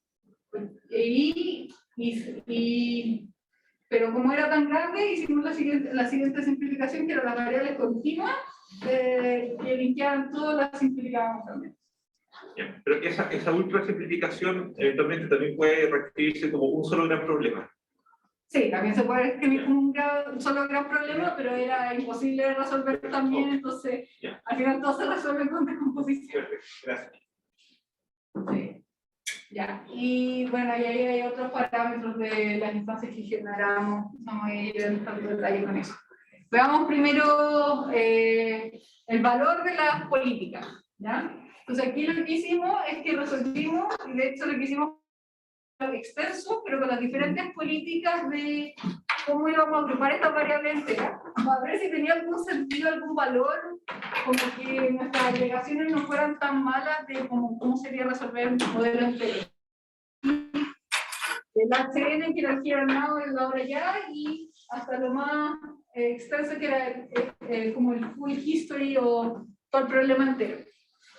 [SPEAKER 1] Pero como era tan grande, hicimos la siguiente simplificación, que eran las variables continuas, que linkeaban todo, las simplificábamos también.
[SPEAKER 5] Bien, pero esa última simplificación eventualmente también puede reescribirse como un solo gran problema.
[SPEAKER 1] Sí, también se puede escribir como un solo gran problema, pero era imposible de resolver también, entonces al final todo se resuelve con descomposición.
[SPEAKER 5] Perfecto, gracias.
[SPEAKER 1] Sí. Ya, y bueno, y ahí hay otros parámetros de las instancias que generamos, vamos a ir en tanto detalle con eso. Veamos primero el valor de las políticas, ¿ya? Entonces aquí lo que hicimos es que resolvimos, y de hecho lo que hicimos fue extenso, pero con las diferentes políticas de cómo íbamos a agrupar estas variables enteras, a ver si tenía algún sentido, algún valor, como que nuestras agregaciones no fueran tan malas de cómo sería resolver un modelo entero. El HN, que era el here and now, el ahora ya, y hasta lo más extenso, que era como el full history o todo el problema entero.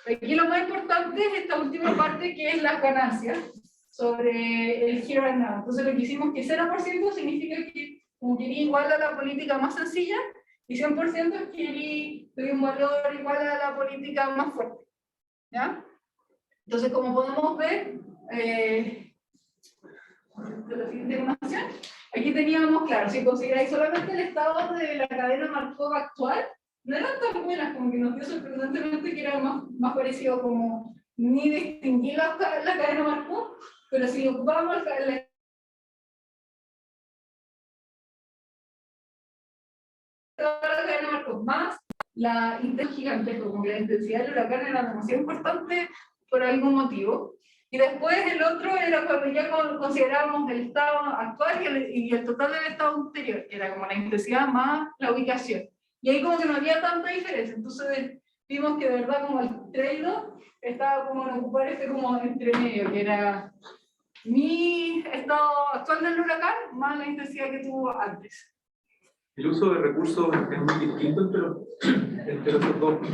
[SPEAKER 1] Aquí lo más importante es esta última parte, que es las ganancias sobre el here and now. Entonces lo que hicimos que 0% significa que como quería igual a la política más sencilla, y 100% quería un valor igual a la política más fuerte. ¿Ya? Entonces, como podemos ver, de la siguiente información, aquí teníamos, claro, si consideráis solamente el estado de la cadena Markov actual, no eran tan buenas, como que nos dio sorprendentemente que era más parecido como ni distinguir la cadena Markov, pero si ocupamos la cadena Markov más la intensidad gigante, como que la intensidad del huracán era demasiado importante por algún motivo. Y después el otro era cuando ya considerábamos el estado actual y el total del estado anterior, que era como la intensidad más la ubicación. Y ahí como que no había tanta diferencia. Entonces vimos que de verdad como el trade-off estaba como en ocupar este como entre medio, que era mi estado actual del huracán más la intensidad que tuvo antes.
[SPEAKER 3] El uso de recursos es muy distinto entre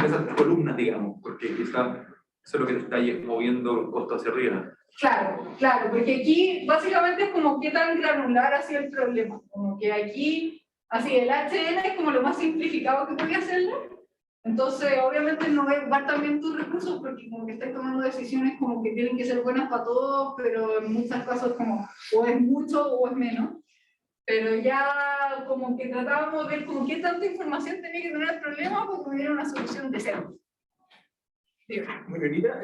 [SPEAKER 3] esas columnas, digamos, porque quizás eso es lo que te está moviendo el costo hacia arriba.
[SPEAKER 1] Claro, claro, porque aquí básicamente es como qué tan granular ha sido el problema. Como que aquí, así, el HN es como lo más simplificado que podía hacerlo. Entonces, obviamente no va también tus recursos porque como que estás tomando decisiones como que tienen que ser buenas para todos, pero en muchos casos como o es mucho o es menos. Pero ya como que tratábamos de ver como qué tanta información tenía que tener el problema para que hubiera una solución de cero.
[SPEAKER 6] Margarita,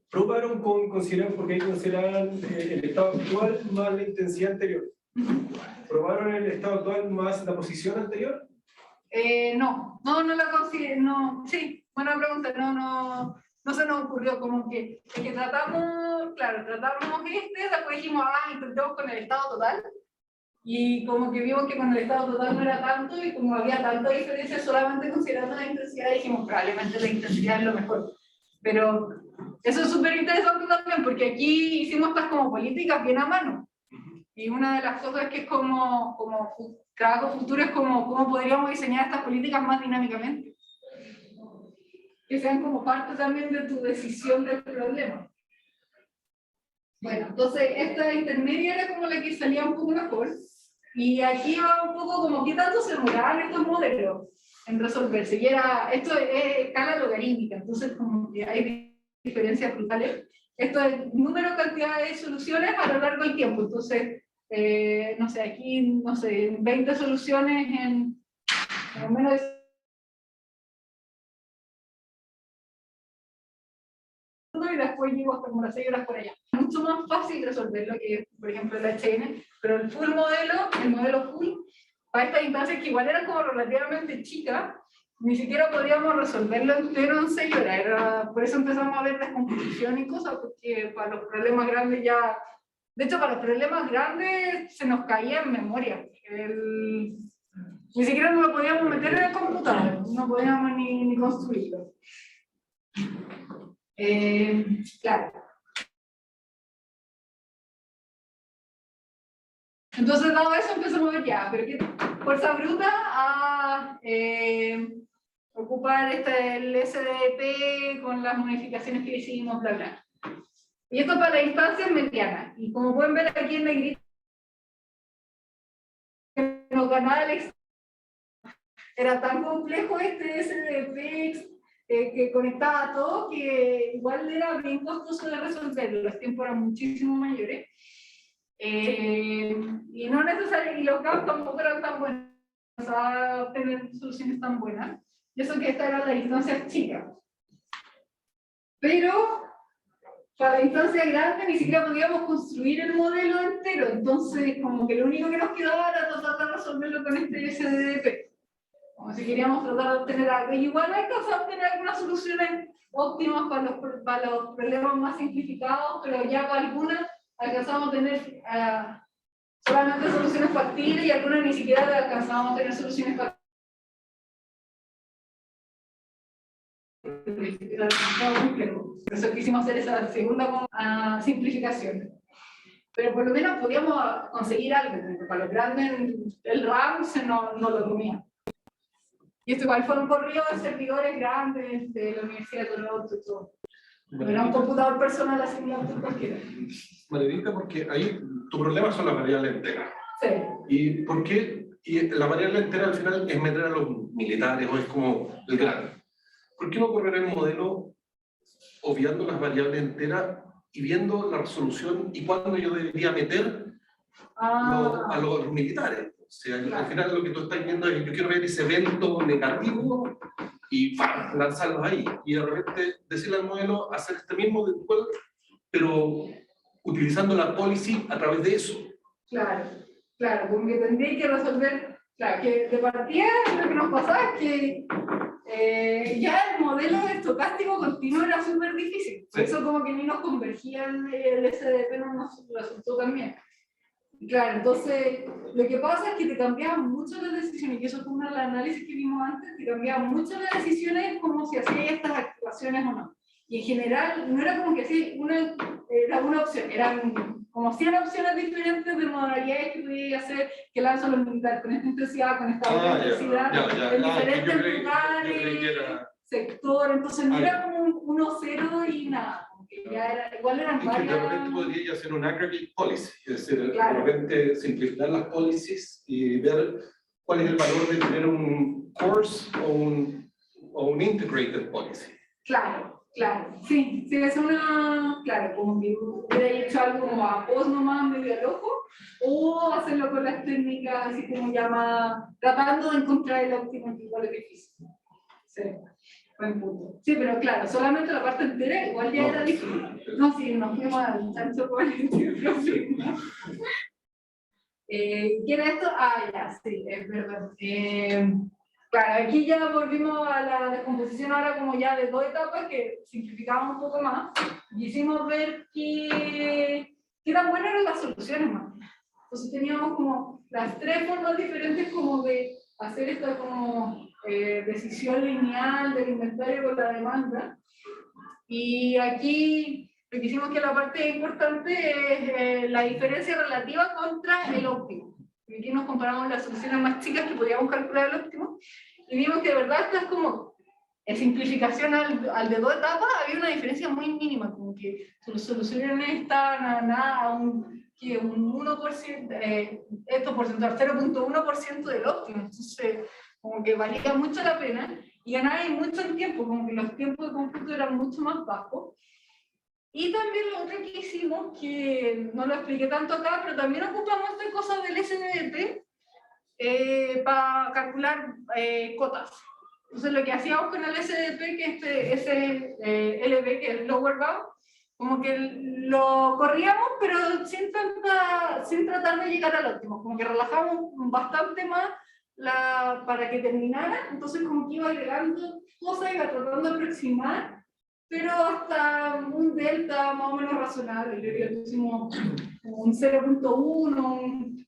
[SPEAKER 6] probaron consideraron, porque ahí consideraban el estado actual más la intensidad anterior. ¿Probaron el estado actual más la posición anterior?
[SPEAKER 1] No la considero, no, sí, buena pregunta, no se nos ocurrió, como que, es que tratamos después dijimos, intentemos con el estado total, y como que vimos que con el estado total no era tanto, y como había tanta diferencia solamente considerando la intensidad, dijimos, probablemente la intensidad es lo mejor. Pero eso es súper interesante también, porque aquí hicimos estas como políticas bien a mano, y una de las cosas que es como trabajo futuro es como cómo podríamos diseñar estas políticas más dinámicamente. Que sean como parte también de tu decisión del problema. Bueno, entonces esta intermedia era como la que salía un poco mejor. Y aquí va un poco como qué tanto se demoraban estos modelos en resolverse. Y esto es escala logarítmica, entonces como que hay diferencias brutales. Esto es número, cantidad de soluciones a lo largo del tiempo. Entonces, no sé, aquí, no sé, 20 soluciones en menos de y después llego hasta como las 6 horas por allá. Es mucho más fácil resolverlo que, por ejemplo, el HN, pero el full modelo, el modelo full, para estas instancias que igual eran como relativamente chicas, ni siquiera podríamos resolverlo entero en 6 horas. Por eso empezamos a ver descomposición y cosas, porque para los problemas grandes ya... De hecho, para los problemas grandes se nos caía en memoria. Ni siquiera nos lo podíamos meter en el computador, no podíamos ni construirlo. Claro. Entonces, dado eso, empezamos a ver ya, pero qué fuerza bruta a ocupar el SDP con las modificaciones que hicimos, bla, bla. Y esto para las instancias medianas. Y como pueden ver aquí en negrita, nos ganaba el era tan complejo este SDP que conectaba todo, que igual era bien costoso de resolverlo, los tiempos eran muchísimo mayores. Y no necesariamente, y los campos tampoco eran tan buenos, a obtener soluciones tan buenas. Y eso que esta era la distancia chica. Pero para la instancia grande ni siquiera podíamos construir el modelo entero, entonces como que lo único que nos quedaba era tratar de resolverlo con este SDP. Como si queríamos tratar de obtener algo, y igual alcanzamos a obtener algunas soluciones óptimas para los problemas más simplificados, pero ya para algunas alcanzamos a tener solamente soluciones factibles y algunas ni siquiera alcanzamos a tener soluciones factibles. Por eso quisimos hacer esa segunda simplificación. Pero por lo menos podíamos conseguir algo, porque para los grandes el RAM no lo comía. Y esto igual fue un corrido de servidores grandes de la Universidad de Toronto y todo. No era un computador personal asignado por cualquiera.
[SPEAKER 2] Margarita, porque ahí tu problema son las variables enteras.
[SPEAKER 1] Sí.
[SPEAKER 2] ¿Y por qué? Y la variable entera al final es meter a los militares o es como el gran. ¿Por qué no correr el modelo obviando las variables enteras y viendo la resolución y cuándo yo debería meter a los militares? O sea, claro. Al final lo que tú estás viendo es que yo quiero ver ese evento negativo y lanzarlos ahí. Y de repente decirle al modelo hacer este mismo, pero utilizando la policy a través de eso.
[SPEAKER 1] Claro, porque tendría que resolver, claro, que de partida lo que nos pasaba es que ya el modelo estocástico continuo era súper difícil. Por eso como que ni nos convergía el SDP, no nos resultó tan bien. Claro, entonces Lo que pasa es que te cambiaban mucho las decisiones, y eso fue uno de los análisis que vimos antes, te cambiaban mucho las decisiones como si hacías estas activaciones o no. Y en general, no era como que sí, era una opción, eran como 100 opciones diferentes de modalidades que podías hacer, que lanzan los militares con esta intensidad, con esta otra intensidad, en diferentes lugares, sector, entonces no era como un 1-0 y nada. Ya era, igual eran varias.
[SPEAKER 2] De repente podría hacer un aggregate policy, es decir,
[SPEAKER 1] Claro.
[SPEAKER 2] de repente simplificar las policies y ver cuál es el valor de tener un course o un integrated policy.
[SPEAKER 1] Claro, sí, es una, claro, como que hubiera hecho algo como a post nomás medio al ojo, o hacerlo con las técnicas así como llama, tratando de encontrar el óptimo tipo de beneficio. Sí. Buen punto. Sí, pero claro, solamente la parte entera igual ya era difícil. No, sí, nos fuimos al chancho con el problema. ¿Quién es esto? Ah, ya, sí, es verdad. Claro, aquí ya volvimos a la descomposición ahora como ya de 2 etapas que simplificamos un poco más. Y hicimos ver qué tan buenas eran las soluciones más. Entonces teníamos como las 3 formas diferentes como de hacer esta como decisión lineal del inventario con la demanda. Y aquí lo que hicimos que la parte importante es la diferencia relativa contra el óptimo. Y aquí nos comparamos las soluciones más chicas que podíamos calcular el óptimo y vimos que de verdad esta es como en simplificación al de 2 etapas había una diferencia muy mínima, como que sus soluciones estaban a un 1%, esto porcentual, 0.1% del óptimo. Entonces, como que valía mucho la pena y ganaba mucho en tiempo, como que los tiempos de cómputo eran mucho más bajos. Y también lo otro que hicimos, que no lo expliqué tanto acá, pero también ocupamos de cosas del SNDP para calcular cotas. Entonces lo que hacíamos con el SDP, que es LB, que es el Lower Bound, como que lo corríamos, pero sin tratar de llegar al óptimo, como que relajamos bastante más para que terminara, entonces como que iba agregando cosas, iba tratando de aproximar, pero hasta un delta más o menos razonable, creo que pusimos un 0.1, un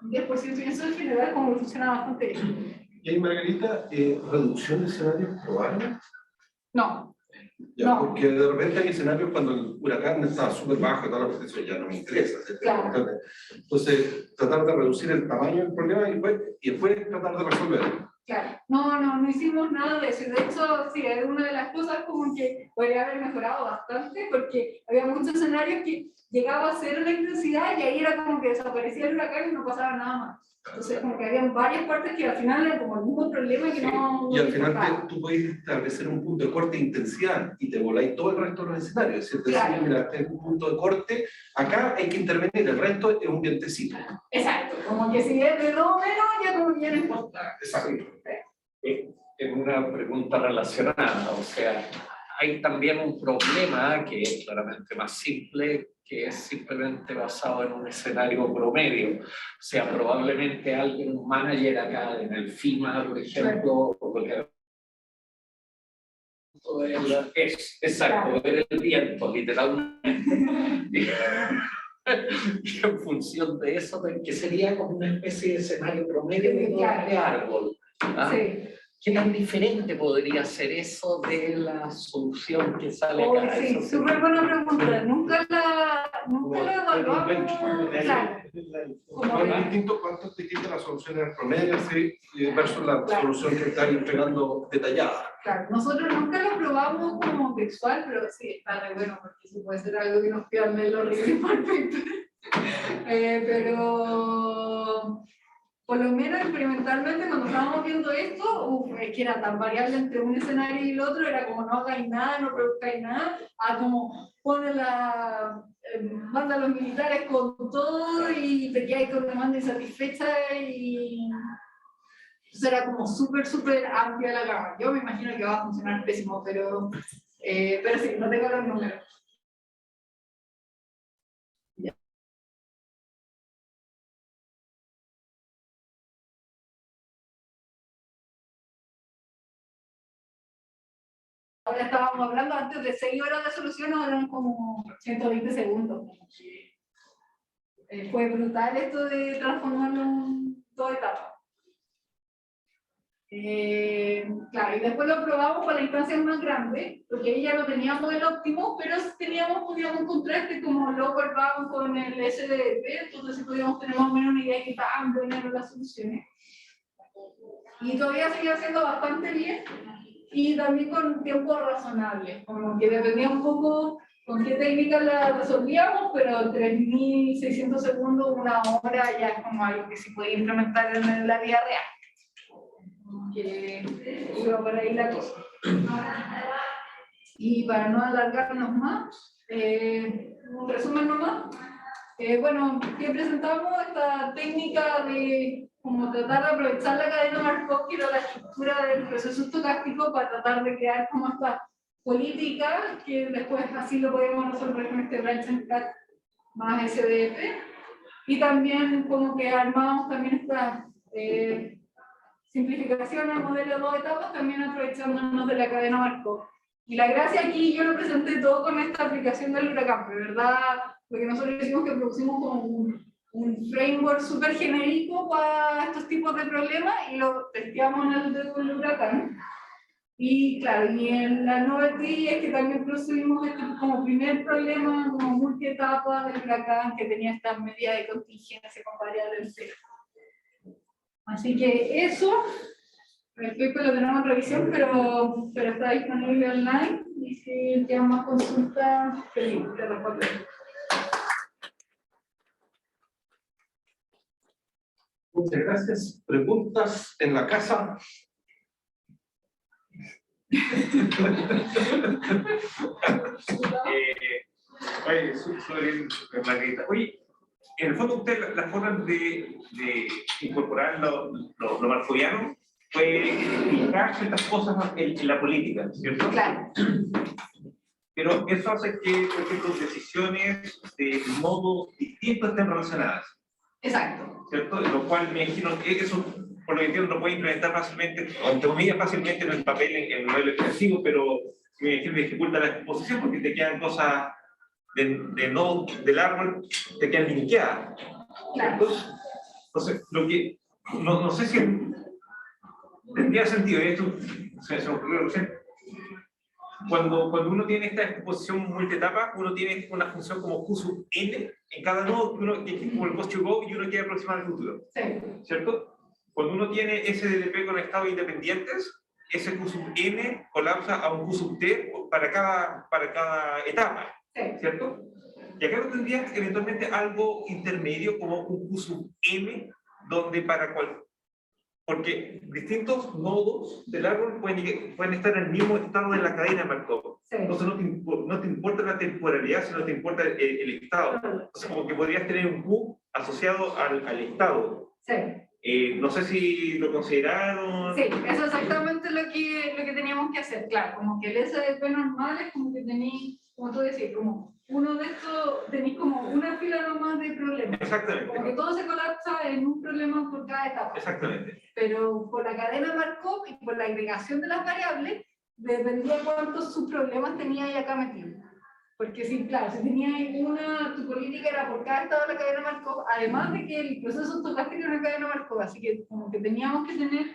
[SPEAKER 1] 10%, y eso en general como que funciona bastante bien.
[SPEAKER 2] ¿Y ahí, Margarita, reducción de escenarios probables?
[SPEAKER 1] No.
[SPEAKER 2] Ya,
[SPEAKER 1] No.
[SPEAKER 2] Porque de repente hay escenarios cuando el huracán está súper bajo y toda la protección ya no me interesa.
[SPEAKER 1] Claro.
[SPEAKER 2] Entonces, tratar de reducir el tamaño del problema y después tratar de resolverlo.
[SPEAKER 1] Claro, no hicimos nada de eso. De hecho, sí, es una de las cosas como que podría haber mejorado bastante, porque había muchos escenarios que llegaba a cero la intensidad y ahí era como que desaparecía el huracán y no pasaba nada más. Entonces, como que habían varias partes que al final era como el mismo problema que no...
[SPEAKER 2] Y al final tú puedes establecer un punto de corte de intensidad y te voláis todo el resto de los escenarios. Es decir,
[SPEAKER 1] claro.
[SPEAKER 2] Mira, este es un punto de corte, acá hay que intervenir, el resto es un vientecito.
[SPEAKER 1] Exacto, como que si es de 2 menos, ya como que no importa.
[SPEAKER 2] Exacto.
[SPEAKER 4] Es una pregunta relacionada, o sea, hay también un problema que es claramente más simple, que es simplemente basado en un escenario promedio. O sea, probablemente alguien, un manager acá en el FIMA, por ejemplo, es exacto, ver el viento, literalmente. Y en función de eso, que sería como una especie de escenario promedio de árbol. ¿Ah? Sí. ¿Qué tan diferente podría ser eso de la solución que sale acá?
[SPEAKER 1] Sí, súper buena pregunta. Nunca lo evaluamos. Claro.
[SPEAKER 2] ¿Cuánto es distinto la solución en el promedio versus la solución que están entregando detallada?
[SPEAKER 1] Claro, nosotros nunca lo probamos como textual, pero sí, está re bueno, porque sí puede ser algo que nos pierde el horrible perfecto. Pero por lo menos experimentalmente cuando estábamos viendo esto, es que era tan variable entre un escenario y el otro, era como no hagáis nada, no produzcáis nada, a como manda a los militares con todo y te quedáis con demanda insatisfecha y... Entonces era como súper amplia la gama. Yo me imagino que va a funcionar pésimo, pero sí, no tengo los números. Ahora estábamos hablando antes de 6 horas de solución, ahora eran como 120 segundos. Fue brutal esto de transformarlo en Claro, y después lo probamos para instancias más grandes, porque ahí ya no teníamos el óptimo, pero podíamos encontrar este como local bound con el SDP, entonces podíamos tener más o menos una idea de qué tan buenas eran las soluciones. Y todavía seguía haciendo bastante bien, y también con tiempo razonable, como que dependía un poco con qué técnica la resolvíamos, pero 3.600 segundos, una hora, ya es como algo que se puede implementar en la vida real. Que iba por ahí la cosa. Y para no alargarnos más, un resumen nomás. Bueno, que presentamos esta técnica de como tratar de aprovechar la cadena Markov, que era la estructura del proceso estocástico, para tratar de crear como esta política, que después así lo podemos resolver con este branch and cut más SDP. Y también como que armamos también esta simplificación al modelo de 2 etapas, también aprovechándonos de la cadena Markov. Y la gracia aquí, yo lo presenté todo con esta aplicación del huracán, pero ¿verdad? Lo que nosotros decimos que producimos como un framework súper genérico para estos tipos de problemas y lo testeamos en el del huracán. Y claro, y en la novelty es que también producimos este como primer problema, como multietapa del huracán que tenía esta medida de contingencia con variables cero. Así que eso, el paper lo tenemos en revisión, pero está disponible online y si tienen más consultas, feliz de responder.
[SPEAKER 2] Muchas gracias. ¿Preguntas en la casa?
[SPEAKER 5] Oye, súper bien, Margarita. Oye, en el fondo usted la forma de incorporar lo marcoviano fue explicar ciertas cosas en la política, ¿cierto?
[SPEAKER 1] Claro.
[SPEAKER 5] Pero eso hace que, por ejemplo, decisiones de modos distintos estén relacionadas.
[SPEAKER 1] Exacto.
[SPEAKER 5] ¿Cierto? Lo cual me imagino que eso, por lo que entiendo, lo puede implementar fácilmente, o entre comillas fácilmente en el papel, en el modelo extensivo, pero me imagino que dificulta la exposición porque te quedan cosas de nodo del árbol, te quedan linkeadas. ¿Cierto? Entonces, lo que, no sé si tendría sentido, y esto se me ocurrió recién. Cuando uno tiene esta exposición multietapa, uno tiene una función como Q sub n en cada nodo, que es como el cost to go, y uno quiere aproximar el futuro.
[SPEAKER 1] Sí.
[SPEAKER 5] ¿Cierto? Cuando uno tiene SDDP con estados independientes, ese Q sub n colapsa a un Q sub t para cada etapa.
[SPEAKER 1] Sí.
[SPEAKER 5] ¿Cierto? Y acá no tendrías eventualmente algo intermedio como un Q sub m, donde porque distintos nodos del árbol pueden estar en el mismo estado de la cadena de Markov.
[SPEAKER 1] Sí.
[SPEAKER 5] Entonces no te importa la temporalidad, sino te importa el estado. Entonces como que podrías tener un Q asociado al estado.
[SPEAKER 1] Sí.
[SPEAKER 5] No sé si lo consideraron.
[SPEAKER 1] Sí, eso es exactamente lo que teníamos que hacer, claro, como que el SDP normal es como que tenéis, como tú decías, como uno de estos, tenéis como una fila nomás de problemas.
[SPEAKER 5] Exactamente.
[SPEAKER 1] Como que todo se colapsa en un problema por cada etapa.
[SPEAKER 5] Exactamente.
[SPEAKER 1] Pero por la cadena Markov y por la agregación de las variables, dependía cuántos subproblemas teníais acá metidos. Porque sí, claro, si tenías tu política era por cada estado de la cadena Markov, además de que el proceso estocástico era una cadena Markov, así que como que teníamos que tener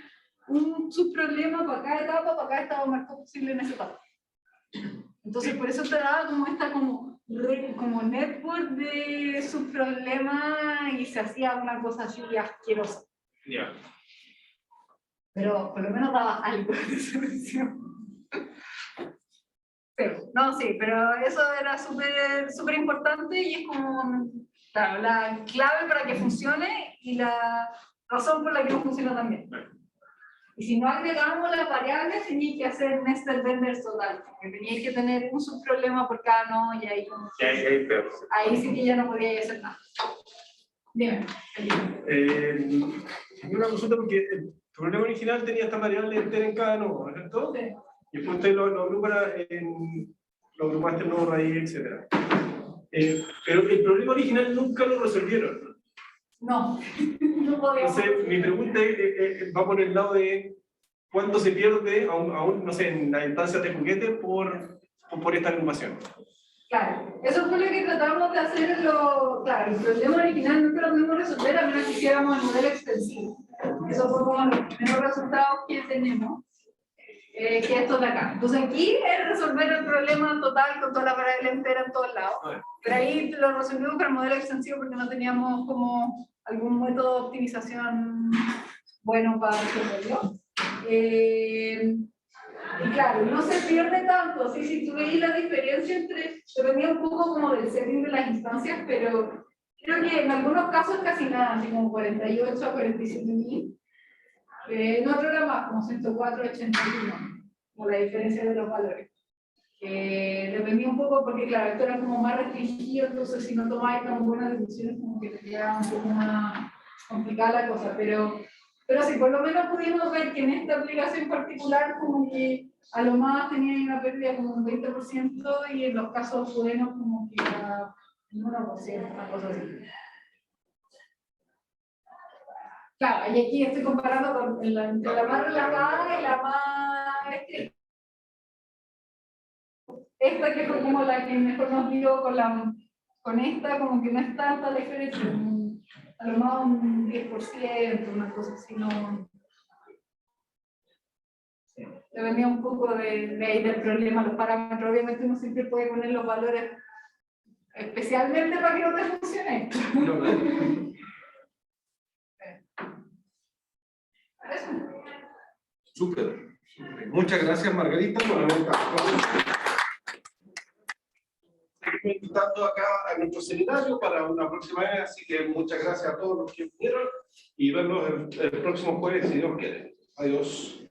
[SPEAKER 1] un subproblema para cada etapa, para cada estado Markov posible en esa etapa. Entonces por eso te daba como esta como network de subproblemas y se hacía una cosa así asquerosa.
[SPEAKER 5] Ya.
[SPEAKER 1] Pero por lo menos daba algo de solución. No, sí, pero eso era súper importante y es como claro, la clave para que funcione y la razón por la que no funciona también. Y si no agregamos las variables, teníais que hacer nested vendors total, porque teníais que tener un subproblema por cada nodo y ahí, ahí sí que ya no podíais hacer nada. Dime.
[SPEAKER 6] Una consulta porque el problema original tenía esta variable entera en cada nodo, ¿cierto? Sí. Y después usted lo agrupaste en nodo raíz, etc. Pero el problema original nunca lo resolvieron.
[SPEAKER 1] No, no podíamos.
[SPEAKER 6] Entonces, mi pregunta va por el lado de cuánto se pierde, aún no sé, en la instancia de juguete por esta agrupación.
[SPEAKER 1] Claro, eso fue lo que tratamos de hacer. Claro, el problema original no lo pudimos resolver a menos que hiciéramos el modelo extensivo. Eso fue como los primeros resultados que tenemos, que estos de acá. Entonces aquí es resolver el problema total con toda la variable entera en todos lados. Pero ahí lo resolvimos con el modelo extensivo porque no teníamos como algún método de optimización bueno para resolverlo. Y claro, no se pierde tanto, ¿sí? Si tú veis la diferencia entre, dependía un poco como del setting de las instancias, pero creo que en algunos casos casi nada, así como 48 a 47.000. En otro era más, como 104 a 81, como la diferencia de los valores. Dependía un poco porque, claro, esto era como más restringido, entonces si no tomabas tan buenas decisiones, como que te quedaba un poco más complicada la cosa, pero sí, por lo menos pudimos ver que en esta aplicación particular como que a lo más tenía una pérdida como un 20% y en los casos buenos como que era un 1%, una cosa así. Claro, y aquí estoy comparando con entre la más relajada y la más estricta. Esta que fue como la que mejor nos dio con esta, como que no es tanta la diferencia. A lo más un 10%, una cosa así, no. Sí. Dependía un poco de ahí del problema, los parámetros. Obviamente uno siempre puede poner los valores, especialmente para que no te funcione.
[SPEAKER 2] Súper. Muchas gracias, Margarita, por haber estado invitando acá a nuestro seminario para una próxima vez, así que muchas gracias a todos los que vinieron y vernos el próximo jueves, si Dios quiere. Adiós.